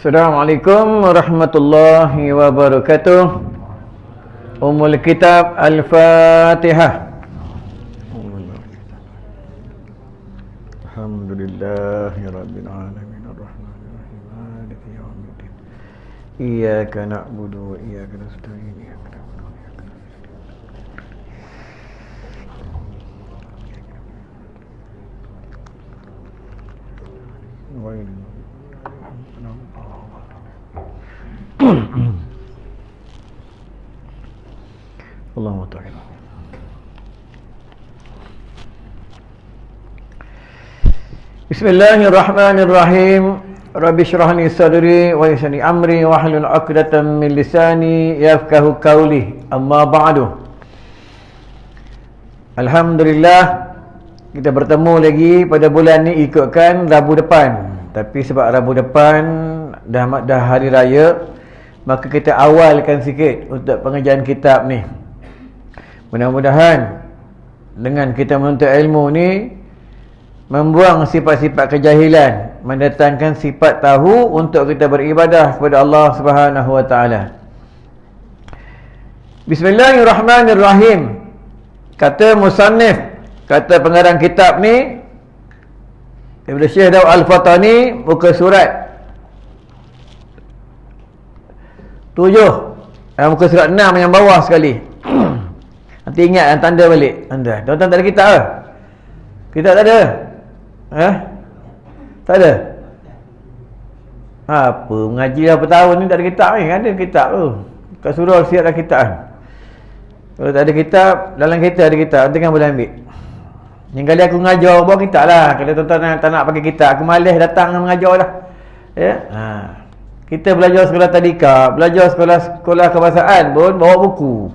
Assalamualaikum warahmatullahi wabarakatuh. Ummul Kitab Al-Fatihah. Alhamdulillahirabbil alamin arrahmanir rahim maliki yaumiddin. Iyyaka na'budu wa iyyaka nasta'in. Allahumma ta'ala. Bismillahirrahmanirrahim. Rabbi shrah li sadri wa yassir li amri wahlul 'uqdatam min lisani yafqahu qawli. Amma ba'du. Alhamdulillah, kita bertemu lagi pada bulan ni ikutkan Rabu depan. Tapi sebab Rabu depan dah hari raya, maka kita awalkan sikit untuk pengajian kitab ni. Mudah-mudahan dengan kita menuntut ilmu ni membuang sifat-sifat kejahilan, mendatangkan sifat tahu untuk kita beribadah kepada Allah Subhanahu wa taala. Bismillahirrahmanirrahim. Kata musannif, kata pengarang kitab ni daripada Syekh Daud Al-Fatani, muka surat 7, muka surat 6 yang bawah sekali. Nanti ingat tanda balik anda. Tuan-tuan tak ada kitab ke? Kitab tak ada? Tak ada? Apa mengaji berapa tahun ni tak ada kitab ni? Ada kitab tu. Kat surau siap dah kitab. Kalau tak ada kitab, dalam kereta ada kitab, nanti kan boleh ambil. Yang kali aku mengajar bawa kitab lah. Kalau tuan-tuan tak nak pakai kitab, aku malas datang mengajar lah. Ya? Kita belajar sekolah tadika, belajar sekolah kebahasaan pun bawa buku.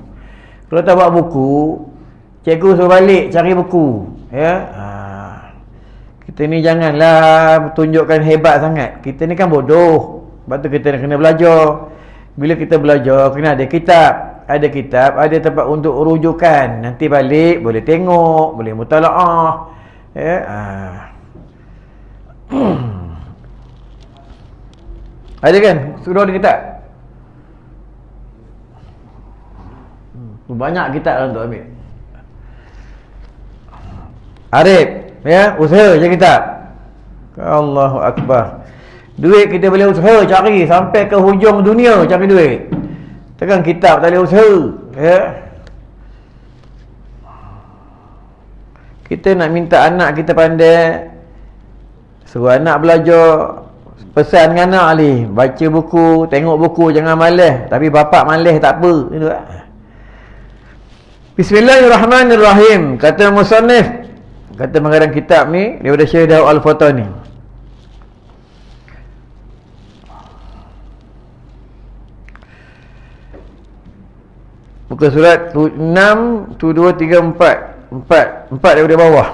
Kalau tak bawa buku, cikgu suruh balik cari buku. Ya? Kita ni janganlah tunjukkan hebat sangat. Kita ni kan bodoh. Sebab tu kita kena belajar. Bila kita belajar, kena ada kitab. Ada kitab, ada tempat untuk rujukan. Nanti balik, boleh tengok, boleh mutalaah. Ya? Ada kan? Suruh ada kitab. Banyak kitab untuk ambil. Arif, ya, usaha je kitab. Allahu Akbar. Duit kita boleh usaha cari sampai ke hujung dunia cari duit. Tekan kitab tak boleh usaha, ya. Kita nak minta anak kita pandai, suruh anak belajar. Pesan dengan anak ni, baca buku, tengok buku, jangan malas. Tapi bapak malas tak apa. Bismillahirrahmanirrahim. Kata musannif, kata pengarang kitab ni daripada Syekh Daud Al-Fatani. Muka surat 6, 2, 3, 4 daripada bawah.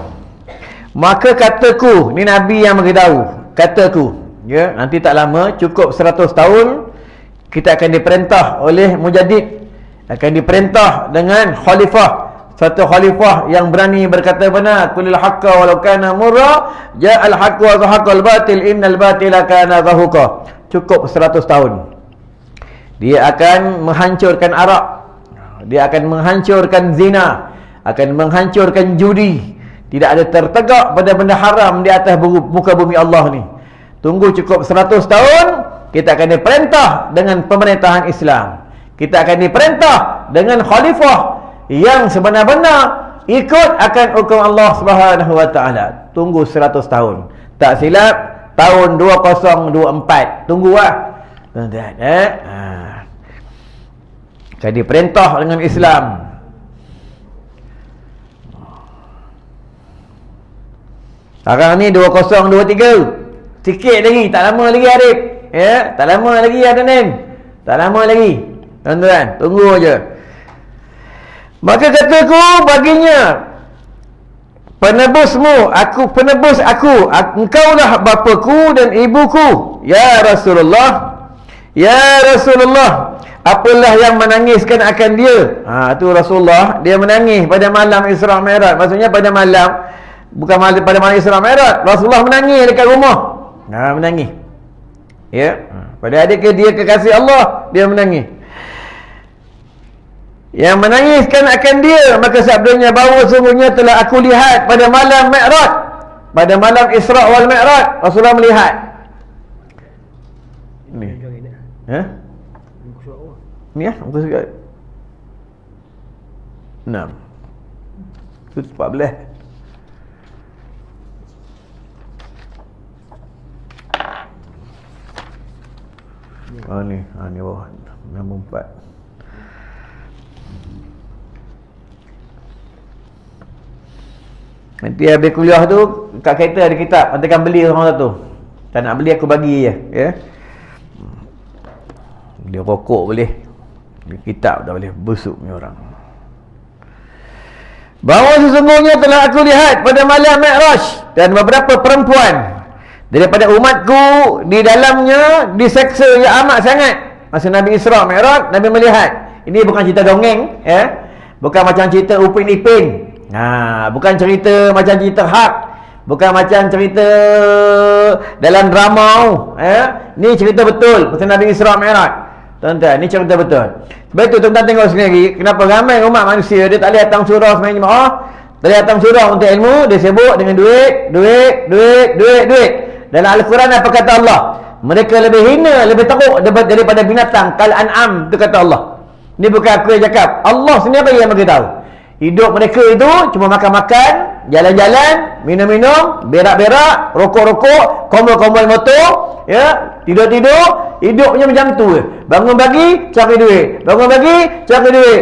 Maka kataku, ni Nabi yang beritahu, kataku, ya, nanti tak lama, cukup 100 tahun kita akan diperintah oleh mujaddid, akan diperintah dengan khalifah, satu khalifah yang berani berkata benar, qulil haqqa walau kana murra ja'al haqqu wa zahaqal batil innal batila kana zahuqa. Cukup 100 tahun. Dia akan menghancurkan arak, dia akan menghancurkan zina, akan menghancurkan judi. Tidak ada tertegak pada benda haram di atas muka bumi Allah ni. Tunggu cukup 100 tahun, kita akan diperintah dengan pemerintahan Islam. Kita akan diperintah dengan khalifah yang sebenar-benar ikut akan hukum Allah Subhanahu wa taala. Tunggu 100 tahun. Tak silap tahun 2024. Tunggulah. Tuan-tuan, akan diperintah dengan Islam. Sekarang ni 2023. Sikit lagi, tak lama lagi Arif. Ya, tak lama lagi Adnan. Tak lama lagi. Tuan-tuan, tunggu aja. Maka kataku baginya, penebusmu, penebus aku, engkaulah bapaku dan ibuku. Ya Rasulullah, ya Rasulullah, apalah yang menangiskan akan dia? Tu Rasulullah, dia menangis pada malam Isra Mi'raj. Maksudnya pada malam, bukan pada malam Isra Mi'raj, Rasulullah menangis dekat rumah. Menangis. Ya. Padahal dia kekasih Allah, dia menangis. Yang menangiskan akan dia, maka sabdanya bahawa sungguhnya telah aku lihat pada malam Mi'raj, pada malam Isra' wal Mi'raj, Rasulullah melihat. Ni. Ha? Ni ah, muka surat. 6. Itu 14. Oh ni, ni bawah. Nombor 4. Nanti habis kuliah tu, kat kereta ada kitab, katakan beli orang satu. Tak nak beli, aku bagi je, ya. Dia rokok boleh, dia kitab tak boleh, busuk ni orang. Bahawa sesungguhnya telah aku lihat pada malam Mi'raj, dan beberapa perempuan daripada umatku di dalamnya diseksa yang amat sangat. Masa Nabi Isra' Mi'raj, Nabi melihat. Ini bukan cerita dongeng, ya. Bukan macam cerita Upin Ipin. Bukan cerita macam cerita hak, bukan macam cerita dalam drama, ni cerita betul pasal Nabi Isra' Mi'raj. Tuan-tuan, ni cerita betul. Sebab itu tuan-tuan tengok sendiri, kenapa ramai umat manusia dia tak boleh datang surau semayang jemaah, tak boleh datang surau untuk ilmu, dia sibuk dengan duit. Dalam Al-Quran apa kata Allah? Mereka lebih hina, lebih teruk daripada binatang, kal an'am, tu kata Allah. Ni bukan aku yang cakap, Allah sendiri yang beritahu. Hidup mereka itu cuma makan-makan, jalan-jalan, minum-minum, berak-berak, rokok-rokok, kombol-kombol motor, ya, tidur-tidur, hidupnya macam tu je. Bangun pagi, cari duit. Bangun pagi, cari duit.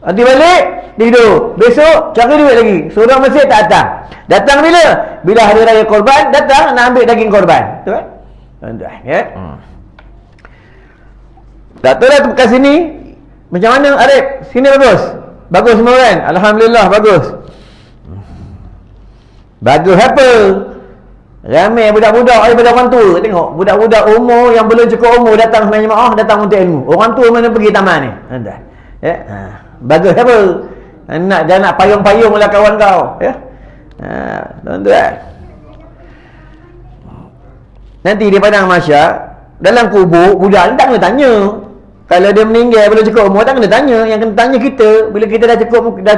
Nanti balik, tidur. Besok, cari duit lagi. Surau masjid tak datang. Datang bila? Bila hari raya korban, datang nak ambil daging korban. Betul kan? Tuan-tuan, ya. Tak tahu lah kat sini. Macam mana Arif? Sini bagus. Bagus semua kan? Alhamdulillah bagus. Bagus apa? Ramai budak-budak daripada orang tua. Tengok, budak-budak umur yang belum cukup umur datang semayang jemaah, datang untuk ilmu. Orang tua mana pergi taman ni? Ya? Bagus apa? Jangan nak payung-payung lah kawan kau. Ya? Tuan-tuan. Nanti di padang mahsyar, dalam kubur, budak ni tak kena tanya. Kalau dia meninggal belum cukup umur, tak kena tanya. Yang kena tanya kita. Bila kita dah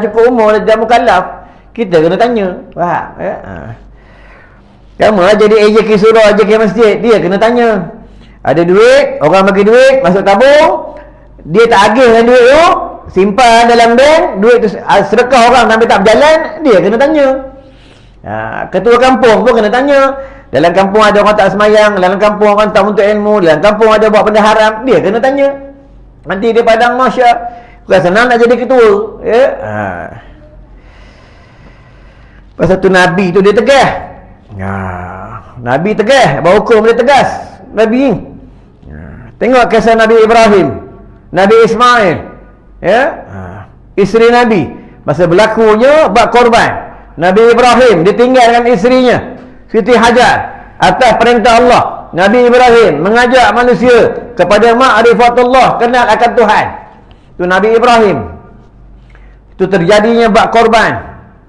cukup umur, dah mukallaf, kita kena tanya. Faham? Ya? Kamu lah jadi AJK surau, AJK masjid, dia kena tanya. Ada duit, orang bagi duit, masuk tabung, dia tak agih dengan duit tu, simpan dalam bank, duit tu sedekah orang sampai tak berjalan, dia kena tanya. Ketua kampung pun kena tanya. Dalam kampung ada orang tak semayang, dalam kampung orang tak untuk ilmu, dalam kampung ada buat benda haram, dia kena tanya. Nanti dia padang mahsyar, bukan senang nak jadi ketua, ya? Pasal tu Nabi tu dia tegas. Nabi tegas, bahawa hukum dia tegas. Nabi ni. Tengok kisah Nabi Ibrahim, Nabi Ismail, ya? Isteri Nabi, masa berlakunya bak korban. Nabi Ibrahim ditinggalkan isterinya Siti Hajar atas perintah Allah. Nabi Ibrahim mengajak manusia kepada ma'rifatullah, kenal akan Tuhan. Itu Nabi Ibrahim. Itu terjadinya bak korban,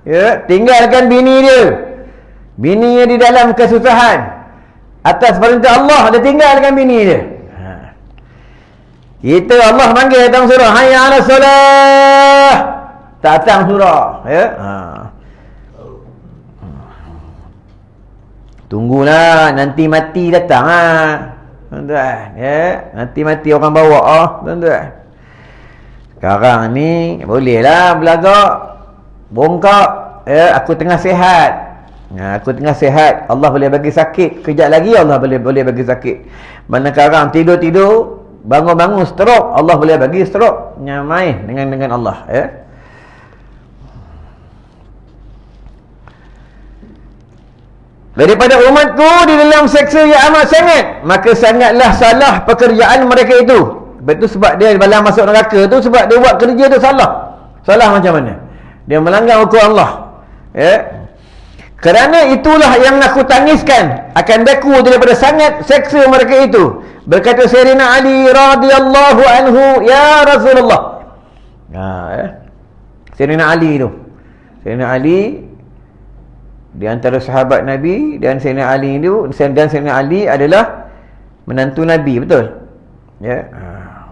ya, tinggalkan bini dia. Bininya di dalam kesusahan, atas perintah Allah dia tinggalkan bini dia. Kita Allah panggil datang surah, hayya 'alas solah, datang surah, ya. Tunggulah nanti mati datang tuan-tuan, ya. Nanti mati orang bawa tuan-tuan. Sekarang ni bolehlah belagak, bongkak, ya, aku tengah sihat. Aku tengah sihat, Allah boleh bagi sakit. Kejap lagi Allah boleh bagi sakit. Mana sekarang tidur-tidur, bangun-bangun stroke, Allah boleh bagi stroke. Nyamai dengan Allah, ya. Daripada umatku di dalam seksa yang amat sangat, maka sangatlah salah pekerjaan mereka itu. Sebab dia dalam masuk neraka tu, sebab dia buat kerja tu salah. Salah macam mana? Dia melanggar hukum Allah, ya. Kerana itulah yang aku tangiskan akan daku daripada sangat seksa mereka itu. Berkata Sayyidina Ali radhiyallahu anhu, ya Rasulullah. Sayyidina Ali tu. Sayyidina Ali di antara sahabat Nabi, dan Sayyidina Ali itu, dan Sayyidina Ali adalah menantu Nabi, betul? Ya.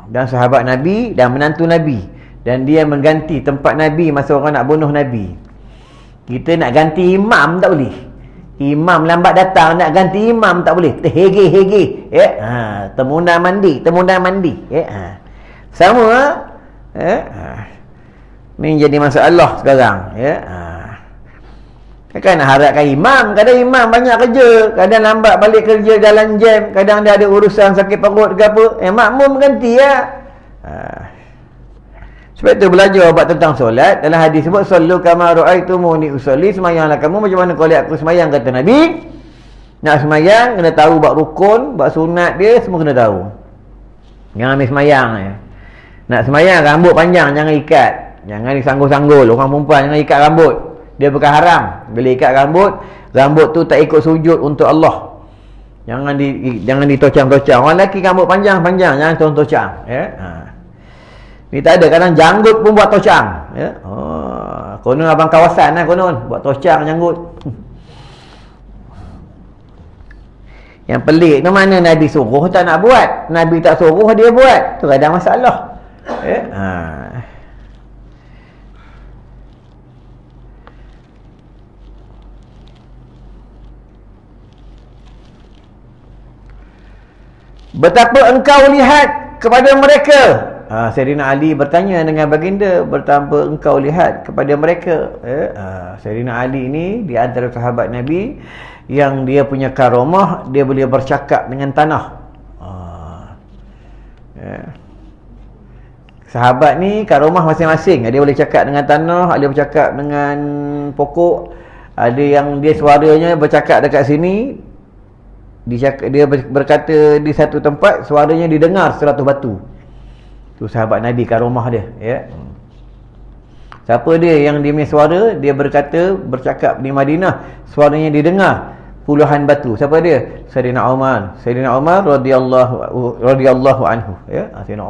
Dan sahabat Nabi dan menantu Nabi, dan dia mengganti tempat Nabi masa orang nak bunuh Nabi. Kita nak ganti imam tak boleh. Imam lambat datang, nak ganti imam tak boleh. Kita hege. Ya. Temunda mandi. Ya. Sama. Ya. Ni jadi masalah sekarang. Ya. Kan nak harapkan imam, kadang imam banyak kerja, kadang lambat balik kerja, jalan jam, kadang dia ada urusan sakit perut ke apa, makmum ganti ya. Sebab tu belajar buat tentang solat. Dalam hadis sebut sallu kama raaitumuni usolli, semayanglah kamu macam mana kau lihat aku semayang, kata Nabi. Nak semayang kena tahu buat rukun, buat sunat dia semua kena tahu. Jangan ambil semayang ya. Nak semayang rambut panjang jangan ikat, jangan disanggul-sanggul. Orang perempuan jangan ikat rambut, dia bukan haram. Bila ikat rambut tu tak ikut sujud untuk Allah. Jangan ditocang-tocang. Orang lelaki rambut panjang-panjang, jangan tocang ya. Ni tak ada, kadang janggut pun buat tocang ya. Konon abang kawasan lah, konon buat tocang janggut. Yang pelik tu mana Nabi suruh tak nak buat, Nabi tak suruh dia buat, tu ada masalah ya. Betapa engkau lihat kepada mereka. Sayyidina Ali bertanya dengan baginda, betapa engkau lihat kepada mereka. Sayyidina Ali ni di antara sahabat Nabi yang dia punya karamah, dia boleh bercakap dengan tanah. Sahabat ni karamah masing-masing. Dia boleh cakap dengan tanah, ada bercakap dengan pokok, ada yang dia suaranya bercakap dekat sini, dia berkata di satu tempat, suaranya didengar 100 batu. Tu sahabat Nabi, karamah dia ya. Siapa dia yang dia punya suara, dia bercakap di Madinah, suaranya didengar puluhan batu. Siapa dia? Sayyidina Umar radhiyallahu anhu ya. Sayyidina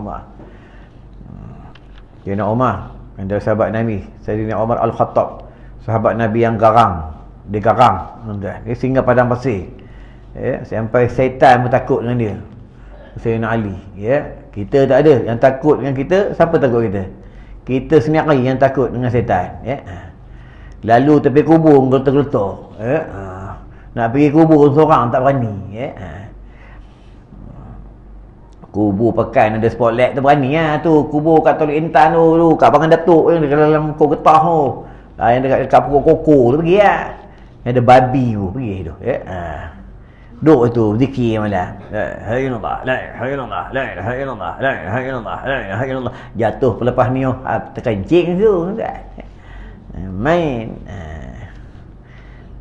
Umar antara sahabat Nabi. Sayyidina Umar Al-Khattab, sahabat Nabi yang garang. Dia garang, dia singgah padang pasir ya, sampai syaitan pun takut dengan dia. Sayyidina Ali ya. Kita tak ada yang takut dengan kita. Siapa takut kita? Kita sendiri yang takut dengan syaitan ya. Lalu tepi kubur geletar-geletar ya. Nak pergi kubur seorang tak berani ya. Kubur pekan ada spotlight tu berani lah tu. Kubur kat Teluk Intan tu kat Bangan Datuk yang dekat dalam kau getah tu, yang dekat pokok koko tu pergi lah. Yang ada babi tu pergi tu ya. Duk tu zikir malam. La ilaha illallah, la ilaha illallah, la ilaha illallah, la ilaha illallah, la ilaha illallah. Jatuh pelepas ni terkencing tu kan. Main.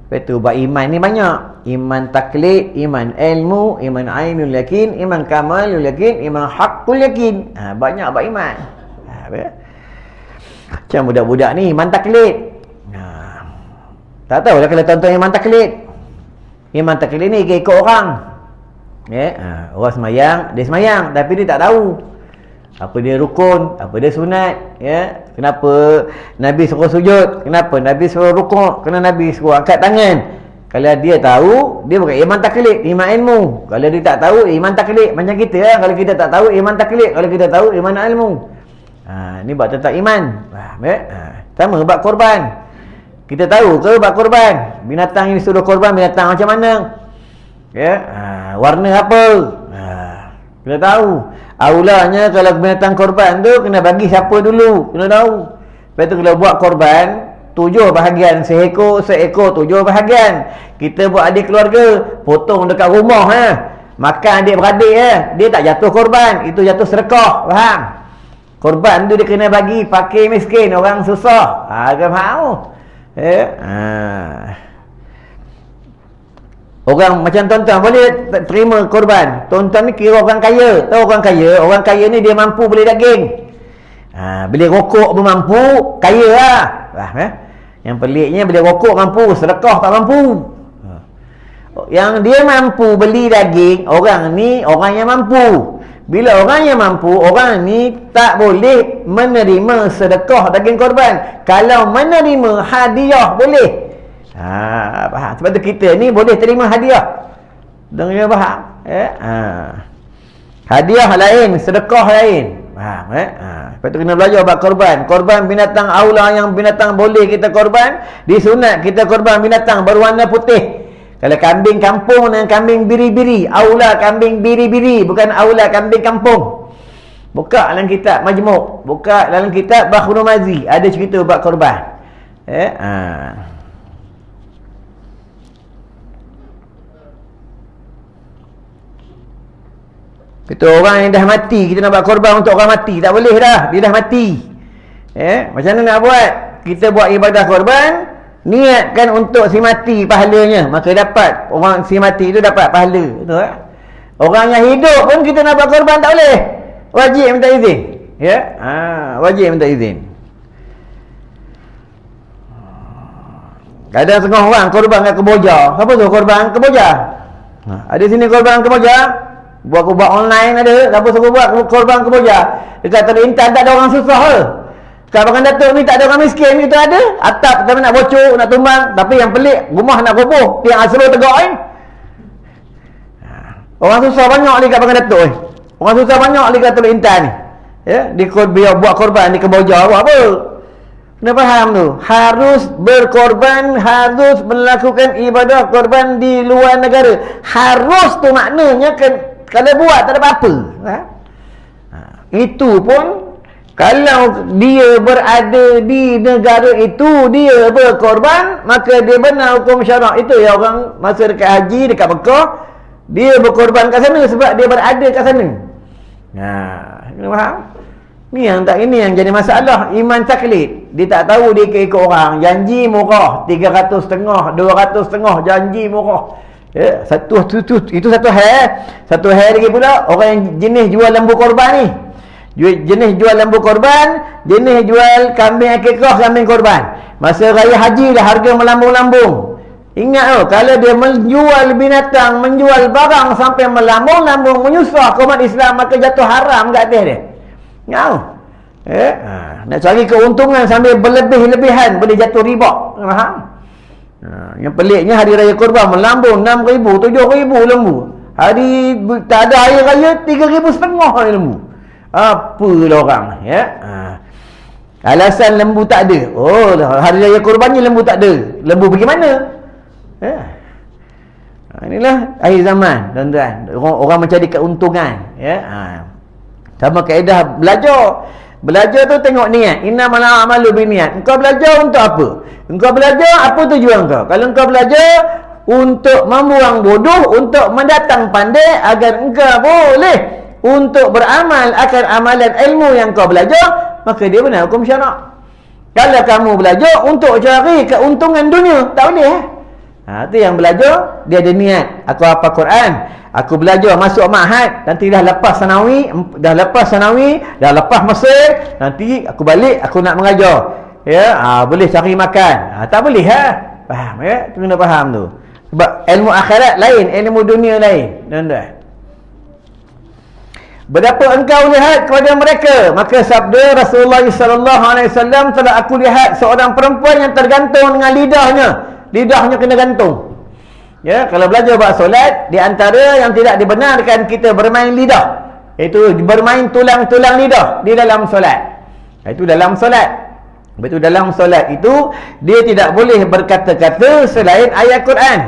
Lepas tu buat iman ni banyak. Iman taklid, iman ilmu, iman ainul yakin, iman kamalul yakin, iman haqqul yakin. Banyak buat iman. Macam budak-budak ni iman taklid. Tak tahu lah kalau tuan-tuan iman taklid. Iman taklid ni ikut orang ya. Orang semayang, dia semayang tapi dia tak tahu apa dia rukun, apa dia sunat ya. Kenapa Nabi suruh sujud, kenapa Nabi suruh rukuk, kenapa Nabi suruh angkat tangan. Kalau dia tahu, dia bukan iman taklid, iman ilmu. Kalau dia tak tahu, iman taklid. Macam kita lah, kalau kita tak tahu, iman taklid. Kalau kita tahu, iman ilmu. Ni buat tentang iman. Sama bab korban. Kita tahu ke bab korban? Binatang ini suruh korban, binatang macam mana ya. Warna apa kita tahu. Aulanya kalau binatang korban tu kena bagi siapa dulu, kena tahu. Lepas tu kalau buat korban 7 bahagian, seekor 7 bahagian. Kita buat adik keluarga, potong dekat rumah makan adik-beradik dia tak jatuh korban, itu jatuh sedekah, faham? Korban tu dia kena bagi fakir miskin, orang susah. Kau faham? Orang macam tuan-tuan boleh terima korban. Tuan-tuan ni kira orang kaya. Tahu orang kaya? Orang kaya ni dia mampu beli daging. Beli rokok pun mampu, kaya lah. Yang peliknya beli rokok mampu, sedekah tak mampu. Yang dia mampu beli daging, orang ni orang yang mampu. Bila orang yang mampu, orang ni tak boleh menerima sedekah daging korban. Kalau menerima hadiah boleh. Faham? Sebab tu kita ni boleh terima hadiah. Dengar faham? Hadiah lain, sedekah lain. Faham? Lepas tu kena belajar bab korban. Korban binatang aula yang binatang boleh kita korban. Disunat kita korban binatang berwarna putih. Kalau kambing kampung dengan kambing biri-biri, aula kambing biri-biri, bukan aula kambing kampung. Buka dalam kitab Majmu', buka dalam kitab Bahrul Mazi, ada cerita bab korban. Kita orang yang dah mati, kita nak buat korban untuk orang mati, tak boleh dah, dia dah mati. Macam mana nak buat? Kita buat ibadah korban, niatkan untuk si mati pahalanya, maka dapat orang si mati itu dapat pahala. Betul tak? Orang yang hidup pun kita nak buat korban tak boleh. Wajib minta izin. Wajib minta izin. Kadang setengah orang korban kat Kemboja. Siapa tu korban Kemboja? Ada sini korban Kemboja? Buat online ada. Siapa suruh buat korban Kemboja? Dekat Teluk Intan tak ada orang susah ke? Kat Bagan Datuk ni tak ada orang miskin, kita ada. Atap kita nak bocor, nak tumbang. Tapi yang pelik, rumah nak roboh, tiang asro tegak Orang susah banyak ni kat Bagan Datuk ni. Orang susah banyak ni kat Teluk Intan ni. Dia buat korban di Kemboja buat apa? Kena faham tu. Harus berkorban, harus melakukan ibadah korban di luar negara. Harus tu maknanya kalau buat tak ada apa-apa. Itu pun kalau dia berada di negara itu, dia berkorban, maka dia benar hukum syarak. Itu ya orang masa dekat haji, dekat Mekah, dia berkorban kat sana sebab dia berada kat sana. Kena faham? Ni yang jadi masalah. Iman taklid, dia tak tahu dia ikut orang. Janji murah 300,500, 200,500 janji murah. Itu satu hal. Satu hal lagi pula orang yang jenis jual lembu korban ni. Jenis jual lembu korban, jenis jual kambing akikah, kambing korban. Masa raya haji dah harga melambung-lambung. Ingat kalau dia menjual binatang, menjual barang sampai melambung-lambung, menyusah umat Islam, maka jatuh haram kat atas dia. Nak cari keuntungan sambil berlebih-lebihan, boleh jatuh riba. Faham? Yang peliknya hari raya korban melambung 6,000, 7,000 lembu. Hari tak ada hari raya 3,500 lembu. Apalah orang alasan lembu tak ada. Hari raya korbannya lembu tak ada. Lembu pergi mana? Inilah akhir zaman, tuan-tuan. Orang mencari keuntungan. Sama kaedah belajar. Belajar tu tengok niat. Innamal a'malu binniat. Engkau belajar untuk apa? Engkau belajar apa tujuan kau? Kalau engkau belajar untuk membuang bodoh, untuk mendatang pandai agar engkau boleh untuk beramal akan amalan ilmu yang kau belajar, maka dia benar hukum syarak. Kalau kamu belajar untuk cari keuntungan dunia, tak boleh. Itu yang belajar, dia ada niat. Aku hafal Quran, aku belajar masuk ma'had, nanti dah lepas sanawi, dah lepas Mesir, nanti aku balik, aku nak mengajar. Boleh cari makan. Tak boleh faham tu kena faham tu. Sebab ilmu akhirat lain, ilmu dunia lain. Tuan-tuan, berapa engkau lihat kepada mereka, maka sabda Rasulullah SAW, telah aku lihat seorang perempuan yang tergantung dengan lidahnya kena gantung. Kalau belajar buat solat, di antara yang tidak dibenarkan kita bermain lidah, iaitu bermain tulang-tulang lidah di dalam solat. Itu dalam solat. Betul, dalam solat itu dia tidak boleh berkata-kata selain ayat Quran.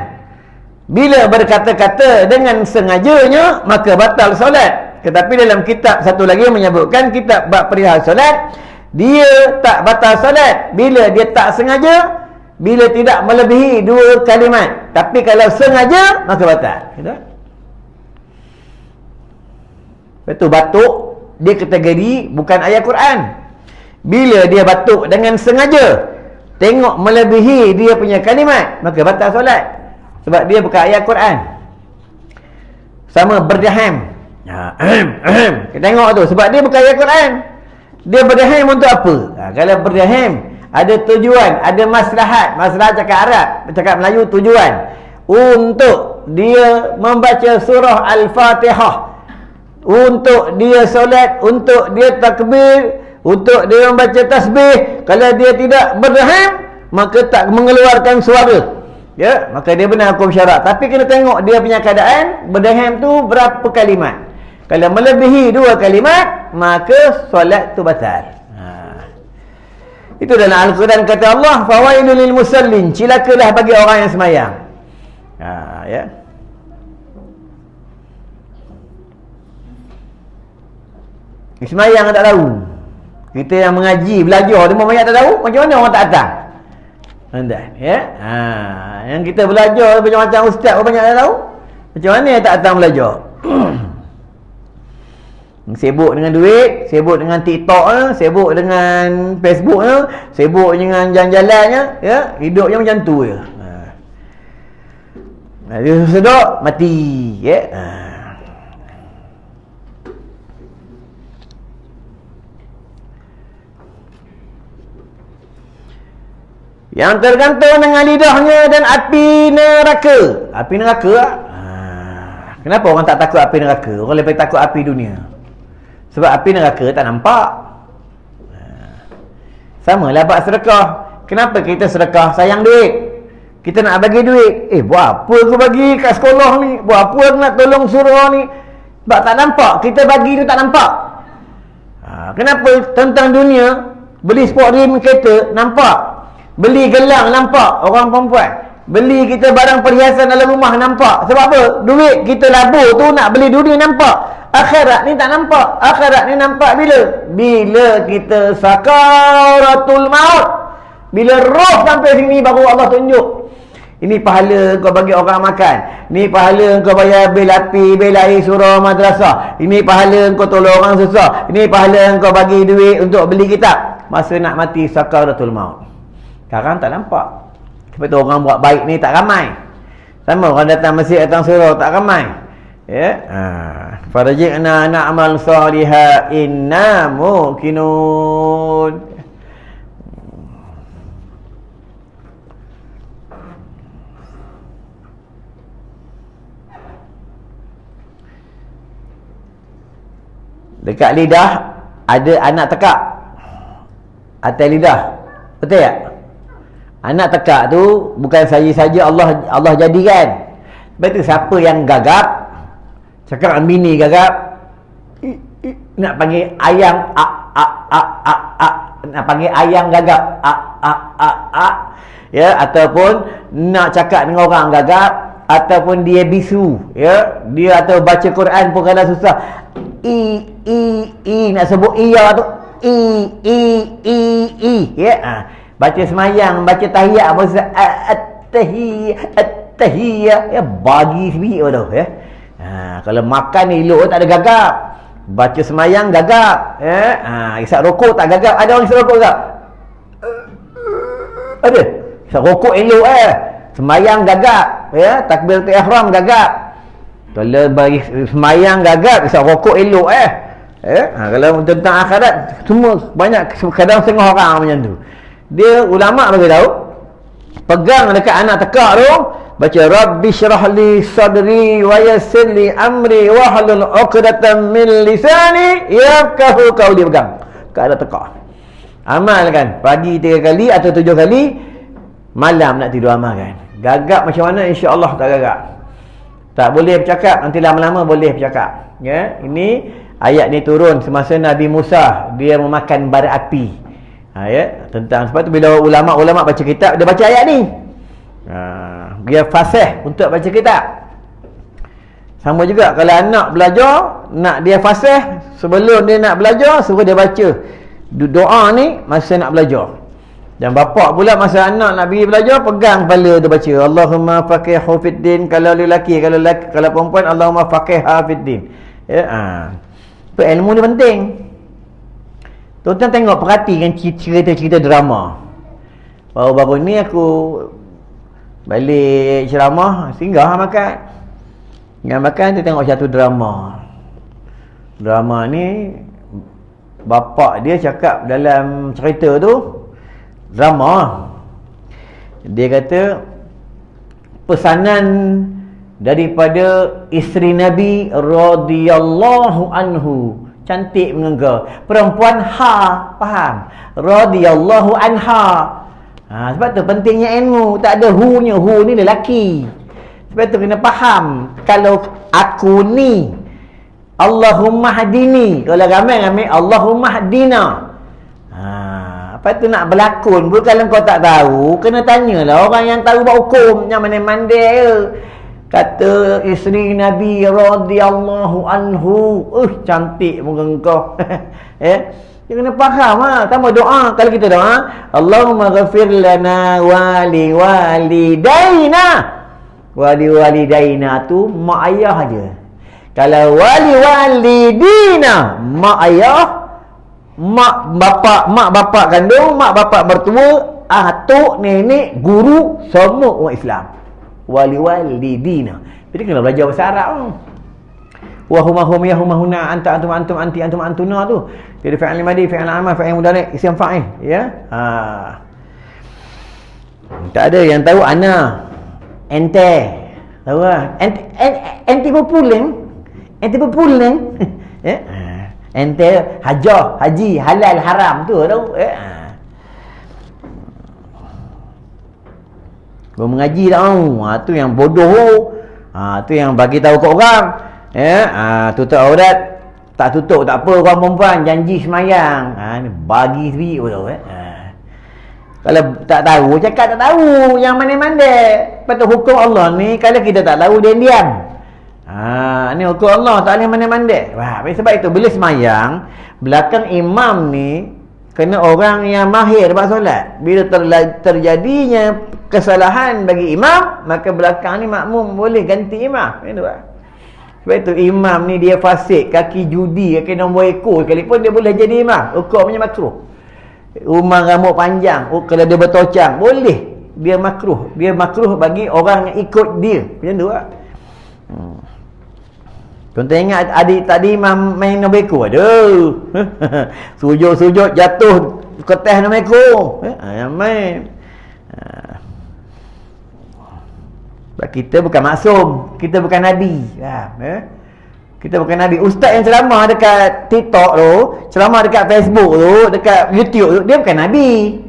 Bila berkata-kata dengan sengajanya, maka batal solat. Tetapi dalam kitab satu lagi menyebutkan, kitab bab perihal solat, dia tak batal solat bila dia tak sengaja, bila tidak melebihi 2 kalimat. Tapi kalau sengaja, maka batal. Betul, batuk dia kategori bukan ayat Quran. Bila dia batuk dengan sengaja, tengok melebihi dia punya kalimat, maka batal solat. Sebab dia bukan ayat Quran. Sama berdaham. Kita tengok tu, sebab dia bukan ayat Quran. Dia berdaham untuk apa? Kalau berdaham ada tujuan, ada maslahat. Maslahat cakap Arab, cakap Melayu tujuan. Untuk dia membaca surah Al-Fatihah, untuk dia solat, untuk dia takbir, untuk dia membaca tasbih. Kalau dia tidak berdaham, maka tak mengeluarkan suara. Ya, maka dia benar hukum syarak. Tapi kena tengok dia punya keadaan berdahan tu berapa kalimat. Kalau melebihi 2 kalimat, maka solat tu batal. Itu dalam Al-Quran kata Allah, fawailul lil musallin, cilakalah bagi orang yang sembahyang. Ya. Sembahyang tak tahu. Kita yang mengaji, belajar, dia banyak tak tahu, macam mana orang tak datang? Anda, ya. Yang kita belajar macam-macam ustaz banyak tak tahu. Macam mana tak datang belajar? Sibuk dengan duit, sibuk dengan TikTok, sibuk dengan Facebook, sibuk dengan jalan-jalannya, ya. Hidupnya macam tu je. Dia sedok mati, ya. Yang tergantung dengan lidahnya dan api neraka. Api neraka. Kenapa orang tak takut api neraka? Orang lebih takut api dunia. Sebab api neraka tak nampak. Sama lah bab sedekah. Kenapa kita sedekah? Sayang duit. Kita nak bagi duit. Buat apa aku bagi kat sekolah ni? Buat apa aku nak tolong surau ni? Sebab tak nampak. Kita bagi tu tak nampak. Kenapa tentang dunia? Beli sport rim kereta, nampak. Beli gelang, nampak orang perempuan. Beli kita barang perhiasan dalam rumah, nampak. Sebab apa? Duit kita labur tu nak beli dunia, nampak. Akhirat ni tak nampak. Akhirat ni nampak bila? Bila kita sakaratul maut. Bila roh sampai sini baru Allah tunjuk. Ini pahala kau bagi orang makan. Ini pahala kau bayar bil api, bil air surau madrasah. Ini pahala kau tolong orang susah. Ini pahala kau bagi duit untuk beli kitab. Masa nak mati sakaratul maut. Sekarang tak nampak. Sebab tu orang buat baik ni tak ramai. Sama orang datang masjid, datang surau tak ramai. Ya. Farji'na na'mal saliha inna muqinun. Dekat lidah ada anak tekak atas lidah. Betul tak? Anak tekak tu bukan saja Allah jadikan. Sebab tu siapa yang gagap, cakap dengan bini gagap, nak panggil ayam nak panggil ayam gagap ya, ataupun nak cakap dengan orang gagap, ataupun dia bisu, ya, dia atau baca Quran pun kalau susah, nak sebut iya tu ya. Baca semayang, baca tahiyat, baca at-tahiyat, ya, bagi sebiji tu, ya. Kalau makan ni elok tak ada gagap. Baca semayang gagap, ya. Isap rokok tak gagap. Ada orang isap rokok tak? Ada. Isap rokok elok, semayang gagap, ya. Takbiratul ihram gagap. Kalau bagi semayang gagap, isap rokok elok, kalau tentang akhirat, semua banyak, kadang setengah orang macam tu. Dia ulama bagi tahu, pegang dekat anak tekak tu, baca Rabbi syrah li sadri wa yassir li amri wahlul 'uqdatam min lisani yafqahu qawli, pegang kat anak tekak. Amalkan pagi 3 kali atau 7 kali, malam nak tidur amalkan. Gagap macam mana? Insya-Allah tak gagap. Tak boleh bercakap, nanti lama-lama boleh bercakap. Ya, ini ayat ni turun semasa Nabi Musa dia memakan bara api. Ya, tentang sebab tu bila ulama-ulama baca kitab, dia baca ayat ni. Dia fasih untuk baca kitab. Sama juga kalau anak belajar, nak dia fasih, sebelum dia nak belajar suruh dia baca doa ni masa nak belajar. Dan bapak pula masa anak nak pergi belajar, pegang kepala dia baca Allahumma faqihhu fid din. Kalau lelaki, kalau perempuan, Allahumma faqihha fid din. Ya, ilmu ni penting. Tuan-tuan tengok, perhatikan cerita-cerita drama. Baru-baru ni aku balik ceramah, singgah makan. Dengan makan tu tengok satu drama. Drama ni bapak dia cakap dalam cerita tu, drama, dia kata pesanan daripada isteri Nabi radhiyallahu anhu. Cantik mengengkau. Perempuan ha, faham? Radhiyallahu anha. Sebab tu pentingnya ilmu. Tak ada hu-nya. Hu ni lelaki. Sebab tu kena faham. Kalau aku ni, Allahumma hadini. Kalau ramai-ramai, Allahumma hadina. Lepas tu nak berlakon pun, kalau kau tak tahu, kena tanyalah orang yang tahu buat hukum. Yang mana mandai ke. Kata isteri Nabi radhiyallahu anhu, cantik muka kau. Dia kena faham Tambah doa. Kalau kita doa, Allahumma ghafir lana wali walidaina. Wali walidaina tu mak ayah aja. Kalau wali walidina, mak ayah, mak bapak kandung, mak bapak mertua, atuk, nenek, guru, semua orang Islam. Wali walidina. Jadi kena belajar bahasa Arab wa hum yahumahuna anta antum anti antum antuna tu. Jadi fi'il madi, fi'il amal, fi'il mudhari, isim fa'il, ya. Tak ada yang tahu ana. Ente. Tahu ah? Ente populen. Ente populen. Ya. Ente hajah, haji, halal, haram tu tahu. Kau mengaji tak tahu. Tu yang bodoh. Tu yang bagi tahu kat orang. Tutup aurat. Tak tutup tak apa, orang perempuan janji semayang. Bagi sendiri tahu. Kalau tak tahu, cakap tak tahu. Yang mana-mana. Lepas hukum Allah ni, kalau kita tak tahu, dia diam. Ni hukum Allah, tak boleh mana-mana. Sebab itu, bila semayang, belakang imam ni, kena orang yang mahir buat solat. Bila terjadinya kesalahan bagi imam, maka belakang ni makmum boleh ganti imam. Sebab itu imam ni dia fasik, kaki judi, kaki nombor ekor sekalipun dia boleh jadi imam. Hukumnya makruh. Rumah rambut panjang, kalau dia bertocang, boleh. Dia makruh. Dia makruh bagi orang yang ikut dia. Macam tu lah. Contoh ingat adik tadi main nombor ekor. Aduh. Sujud-sujud jatuh ketes nombor ekor. Yang main. Sebab kita bukan maksum. Kita bukan Nabi. Kita bukan Nabi. Ustaz yang ceramah dekat TikTok tu, ceramah dekat Facebook tu, dekat YouTube tu, dia bukan Nabi.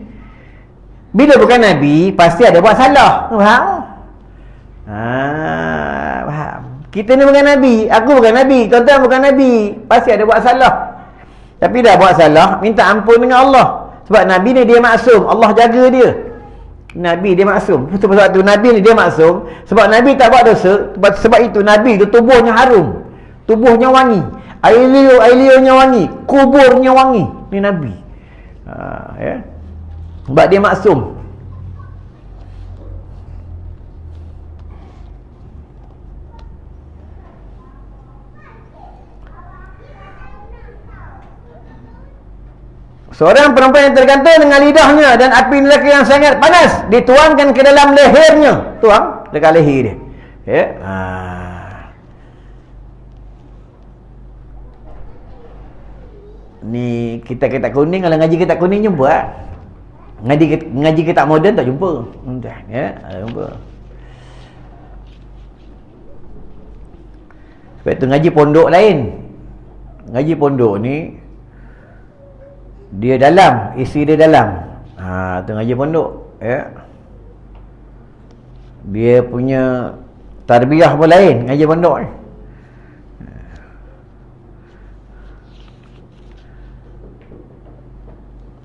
Bila bukan Nabi, pasti ada buat salah. Faham? Faham. Kita ni bukan Nabi. Aku bukan Nabi. Tuan-tuan bukan Nabi. Pasti ada buat salah. Tapi dah buat salah, minta ampun dengan Allah. Sebab Nabi ni dia maksum. Allah jaga dia. Nabi dia maksum. Sebab tu Nabi ni dia maksum. Sebab Nabi tak buat dosa. Sebab itu Nabi tu tubuhnya harum. Tubuhnya wangi. Air liurnya wangi. Kuburnya wangi. Ni Nabi. Sebab dia maksum. Seorang perempuan yang tergantung dengan lidahnya dan api neraka yang sangat panas dituangkan ke dalam lehernya. Tuang dekat leher dia. Ni kita kuning, kalau ngaji kita kuning jumpa. Ngaji kita moden tak jumpa. Jumpa. Sebab tu ngaji pondok lain. Ngaji pondok ni dia dalam, isi dia dalam. Tu ngaji pondok, dia punya tarbiyah pun lain ngaji pondok ni.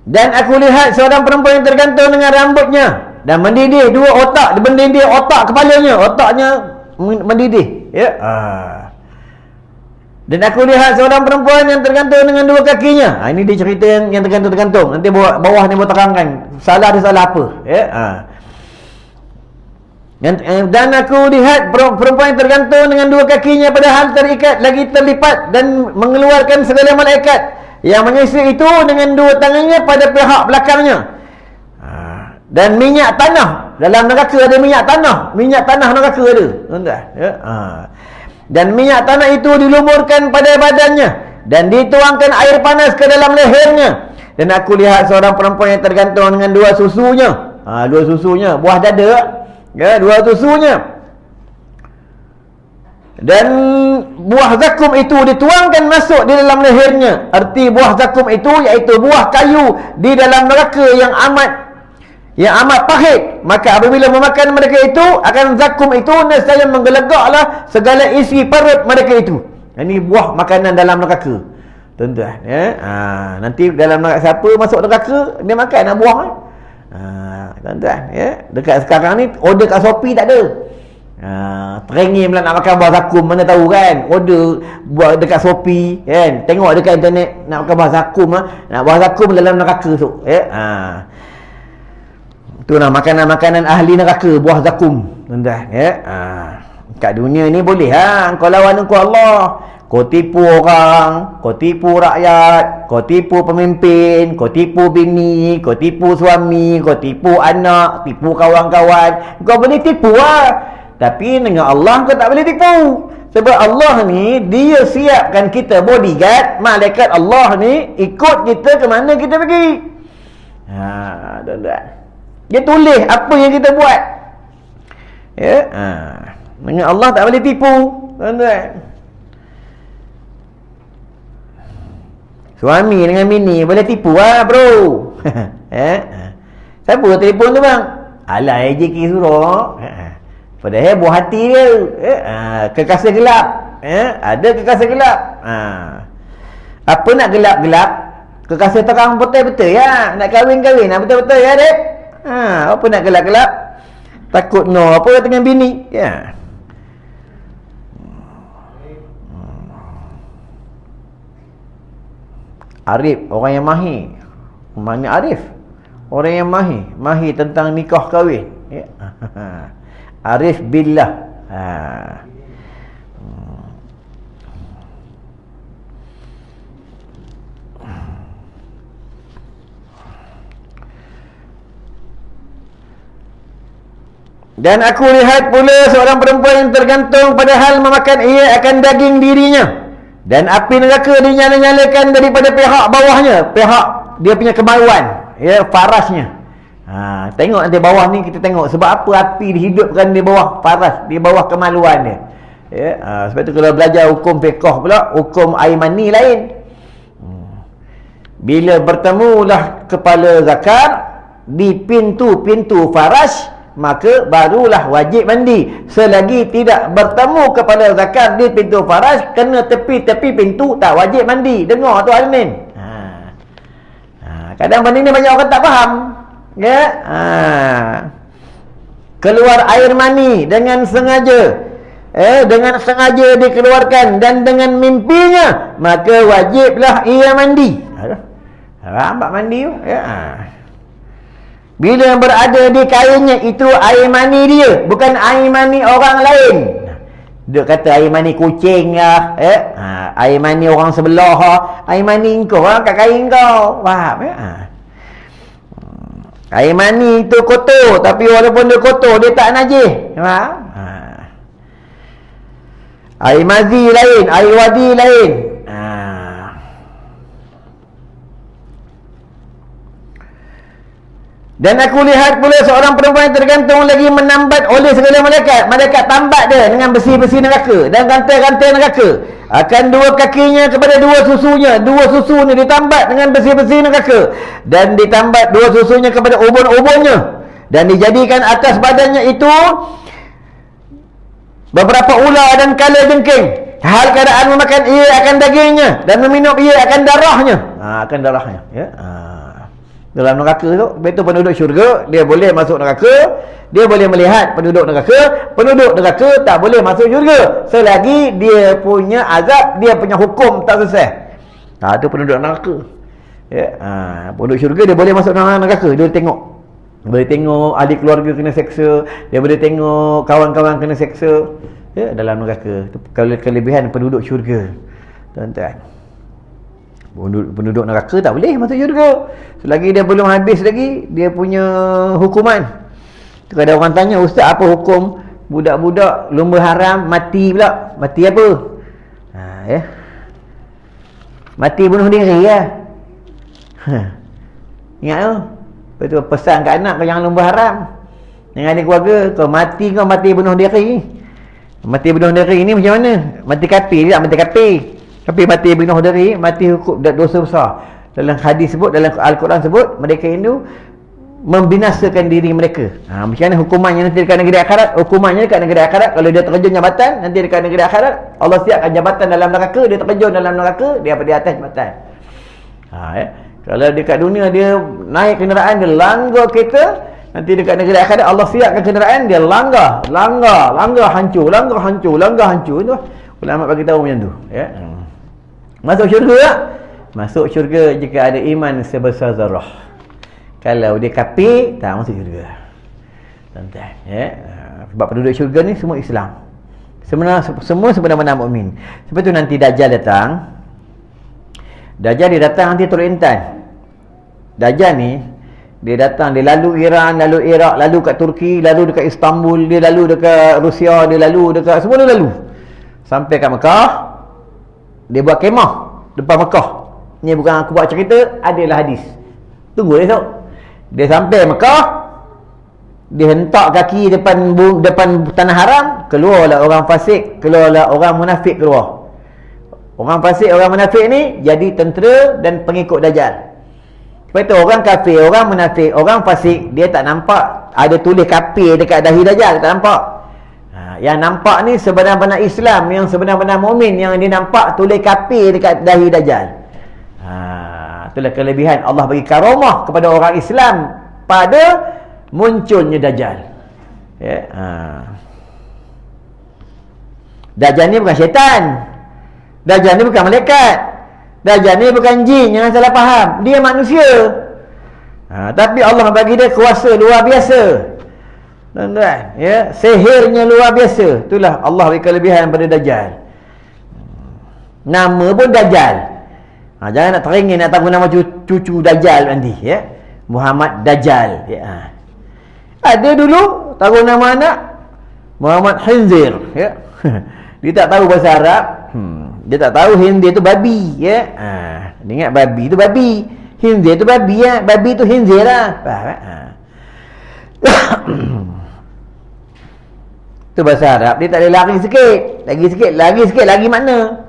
Dan aku lihat seorang perempuan yang tergantung dengan rambutnya dan mendidih dua otak, mendidih otak kepalanya, otaknya mendidih. Dan aku lihat seorang perempuan yang tergantung dengan dua kakinya. Ini dia cerita yang tergantung-tergantung. Nanti bawah ni boleh terangkan salah dia salah apa. Dan aku lihat perempuan yang tergantung dengan dua kakinya padahal terikat lagi terlipat dan mengeluarkan segala malaikat yang mengisi itu dengan dua tangannya pada pihak belakangnya. Dan minyak tanah. Dalam neraka ada minyak tanah. Minyak tanah neraka ada. Tuan-tuan. Dan minyak tanah itu dilumurkan pada badannya dan dituangkan air panas ke dalam lehernya. Dan aku lihat seorang perempuan yang tergantung dengan dua susunya. Dua susunya, buah dada. Dua susunya. Dan buah zakum itu dituangkan masuk di dalam lehernya. Arti buah zakum itu iaitu buah kayu di dalam neraka yang amat yang amat pahit. Maka apabila memakan mereka itu, akan zakum itu nescaya menggelegaklah segala isi perut mereka itu. Ini buah makanan dalam neraka, tuan-tuan, ya. Nanti dalam neraka, siapa masuk neraka dia makan buah, tuan-tuan, ya. Dekat sekarang ni order kat Shopee tak ada. Teringin pula nak makan buah zakum, mana tahu kan. Order buah dekat Shopee kan. Tengok dekat internet nak makan buah zakum, nak buah zakum dalam neraka tu, ya. Itulah makanan-makanan ahli neraka, buah zakum, tuan-tuan, ya. Kat dunia ni boleh kau lawan engkau Allah, kau tipu orang, kau tipu rakyat, kau tipu pemimpin, kau tipu bini, kau tipu suami, kau tipu anak, tipu kawan-kawan, kau boleh tipu tapi dengan Allah kau tak boleh tipu. Sebab Allah ni dia siapkan kita bodyguard, malaikat Allah ni ikut kita ke mana kita pergi. Tuan-tuan, dia tulis apa yang kita buat, ya. Dengan Allah tak boleh tipu, tuan-tuan. Suami dengan bini boleh tipu bro. Siapa telefon tu bang? Alah AJK suruh. Padahal buah hati dia, kekasih gelap, ada kekasih gelap. Apa nak gelap-gelap, kekasih terang betul-betul ya. Nak kahwin-kahwin betul-betul ya dek. Apa nak gelap-gelap, takut apa dengan bini, ya. Arif, orang yang mahir. Mana Arif? Orang yang mahir tentang nikah kahwin, ya. Arif billah. Dan aku lihat pula seorang perempuan yang tergantung pada hal memakan ia akan daging dirinya, dan api neraka dinyala-nyalakan daripada pihak bawahnya, pihak dia punya kemaluan, ya, farasnya. Tengok nanti bawah ni, kita tengok sebab apa api dihidupkan di bawah faras, di bawah kemaluan dia, ya. Sebab tu kalau belajar hukum fiqh pula, hukum air mani lain. Bila bertemulah kepala zakar di pintu-pintu faras, maka barulah wajib mandi. Selagi tidak bertemu kepala zakar di pintu faras, kena tepi-tepi pintu, tak wajib mandi. Dengar tu Almin. Kadang benda ni banyak orang tak faham, ya. Keluar air mani dengan sengaja, dengan sengaja dikeluarkan dan dengan mimpinya, maka wajiblah ia mandi. Lambat mandi tu, ya. Bila berada di kainnya itu air mani dia, bukan air mani orang lain. Dia kata air mani kucing lah, air mani orang sebelah, air mani kau kat kain kau, faham, ya? Air mani itu kotor, tapi walaupun dia kotor, dia tak najis, faham? Air mazi lain, air wadi lain. Dan aku lihat pula seorang perempuan yang tergantung lagi menambat oleh segala malaikat. Malaikat tambat dia dengan besi-besi neraka dan rantai-rantai neraka. Akan dua kakinya kepada dua susunya. Dua susunya ditambat dengan besi-besi neraka. Dan ditambat dua susunya kepada ubun-ubunnya. Dan dijadikan atas badannya itu beberapa ular dan kala jengking. Hal keadaan memakan ia akan dagingnya dan meminum ia akan darahnya. Akan darahnya, ya. Dalam neraka tu, betul penduduk syurga dia boleh masuk neraka, dia boleh melihat penduduk neraka tak boleh masuk syurga selagi dia punya azab, dia punya hukum tak selesai. Itu penduduk neraka, ya. Penduduk syurga dia boleh masuk neraka, dia boleh tengok ahli keluarga kena seksa, dia boleh tengok kawan-kawan kena seksa, ya, dalam neraka. Itu kelebihan penduduk syurga, tuan-tuan. Penduduk neraka tak boleh masuk syurga selagi dia belum habis lagi dia punya hukuman. Kadang orang tanya, ustaz apa hukum budak-budak lumba haram mati pula? Mati apa? Ya, mati bunuh diri ya. Ingat tu, betul, pesan kat anak kau jangan lumba haram. Dengan adik keluarga kau mati bunuh diri. Mati bunuh diri ni macam mana? Mati kafir tak? Mati kafir, tapi mati bunuh diri, mati hukum dosa besar. Dalam hadis sebut, dalam Al-Quran sebut, mereka Hindu membinasakan diri mereka. Macam mana hukumannya nanti dekat negeri akhirat? Hukumannya dekat negeri akhirat, kalau dia terjun jabatan, nanti dekat negeri akhirat, Allah siapkan jabatan dalam neraka, dia terjun dalam neraka, dia di atas jabatan. Kalau dekat dunia dia naik kenderaan, dia langgar kereta, nanti dekat negeri akhirat Allah siapkan kenderaan, dia langgar, hancur. Itu ulama bagi tahu macam tu, ya. Masuk syurga tak? Masuk syurga jika ada iman sebesar zarah. Kalau dia kafir, tak masuk syurga. Tuan-tuan, ya. Sebab penduduk syurga ni semua Islam. Semua sebenar-benar mukmin. Sebab tu nanti Dajjal datang. Dajjal dia datang nanti turun intan. Dajjal ni dia datang, dia lalu Iran, lalu Iraq, lalu kat Turki, lalu dekat Istanbul, dia lalu dekat Rusia, dia lalu dekat semua, dia lalu sampai kat Mekah. Dia buat kemah depan Mekah. Ni bukan aku buat cerita, adalah hadis. Tunggu esok. Dia sampai Mekah, dia hentak kaki depan tanah haram, keluarlah orang fasik, keluarlah orang munafik keluar. Orang fasik, orang munafik ni jadi tentera dan pengikut Dajjal. Sebab itu orang kafir, orang munafik, orang fasik, dia tak nampak ada tulis kafir dekat dahi Dajjal, tak nampak. Yang nampak ni sebenar-benar Islam, yang sebenar-benar mukmin, yang dia nampak tulis kafir dekat dahi Dajjal. Itulah kelebihan Allah bagi karamah kepada orang Islam pada munculnya Dajjal. Ya. Dajjal ni bukan syaitan. Dajjal ni bukan malaikat. Dajjal ni bukan jin, jangan salah faham. Dia manusia. Tapi Allah bagi dia kuasa luar biasa. Tuan-tuan, ya, sihirnya luar biasa. Itulah Allah bagi kelebihan pada Dajjal. Nama pun Dajjal. Jangan nak teringin nak tahu nama cucu Dajjal nanti, ya. Muhammad Dajjal, ya. Ada dulu tahu nama anak Muhammad Khinzir, ya. Dia tak tahu bahasa Arab. Dia tak tahu Khinzir tu babi, ya. Dia ingat babi tu babi, Khinzir tu babi, ya. Babi tu Khinzir lah. Tu bahasa Arab. Dia tak boleh lari sikit, lari sikit, lagi mana,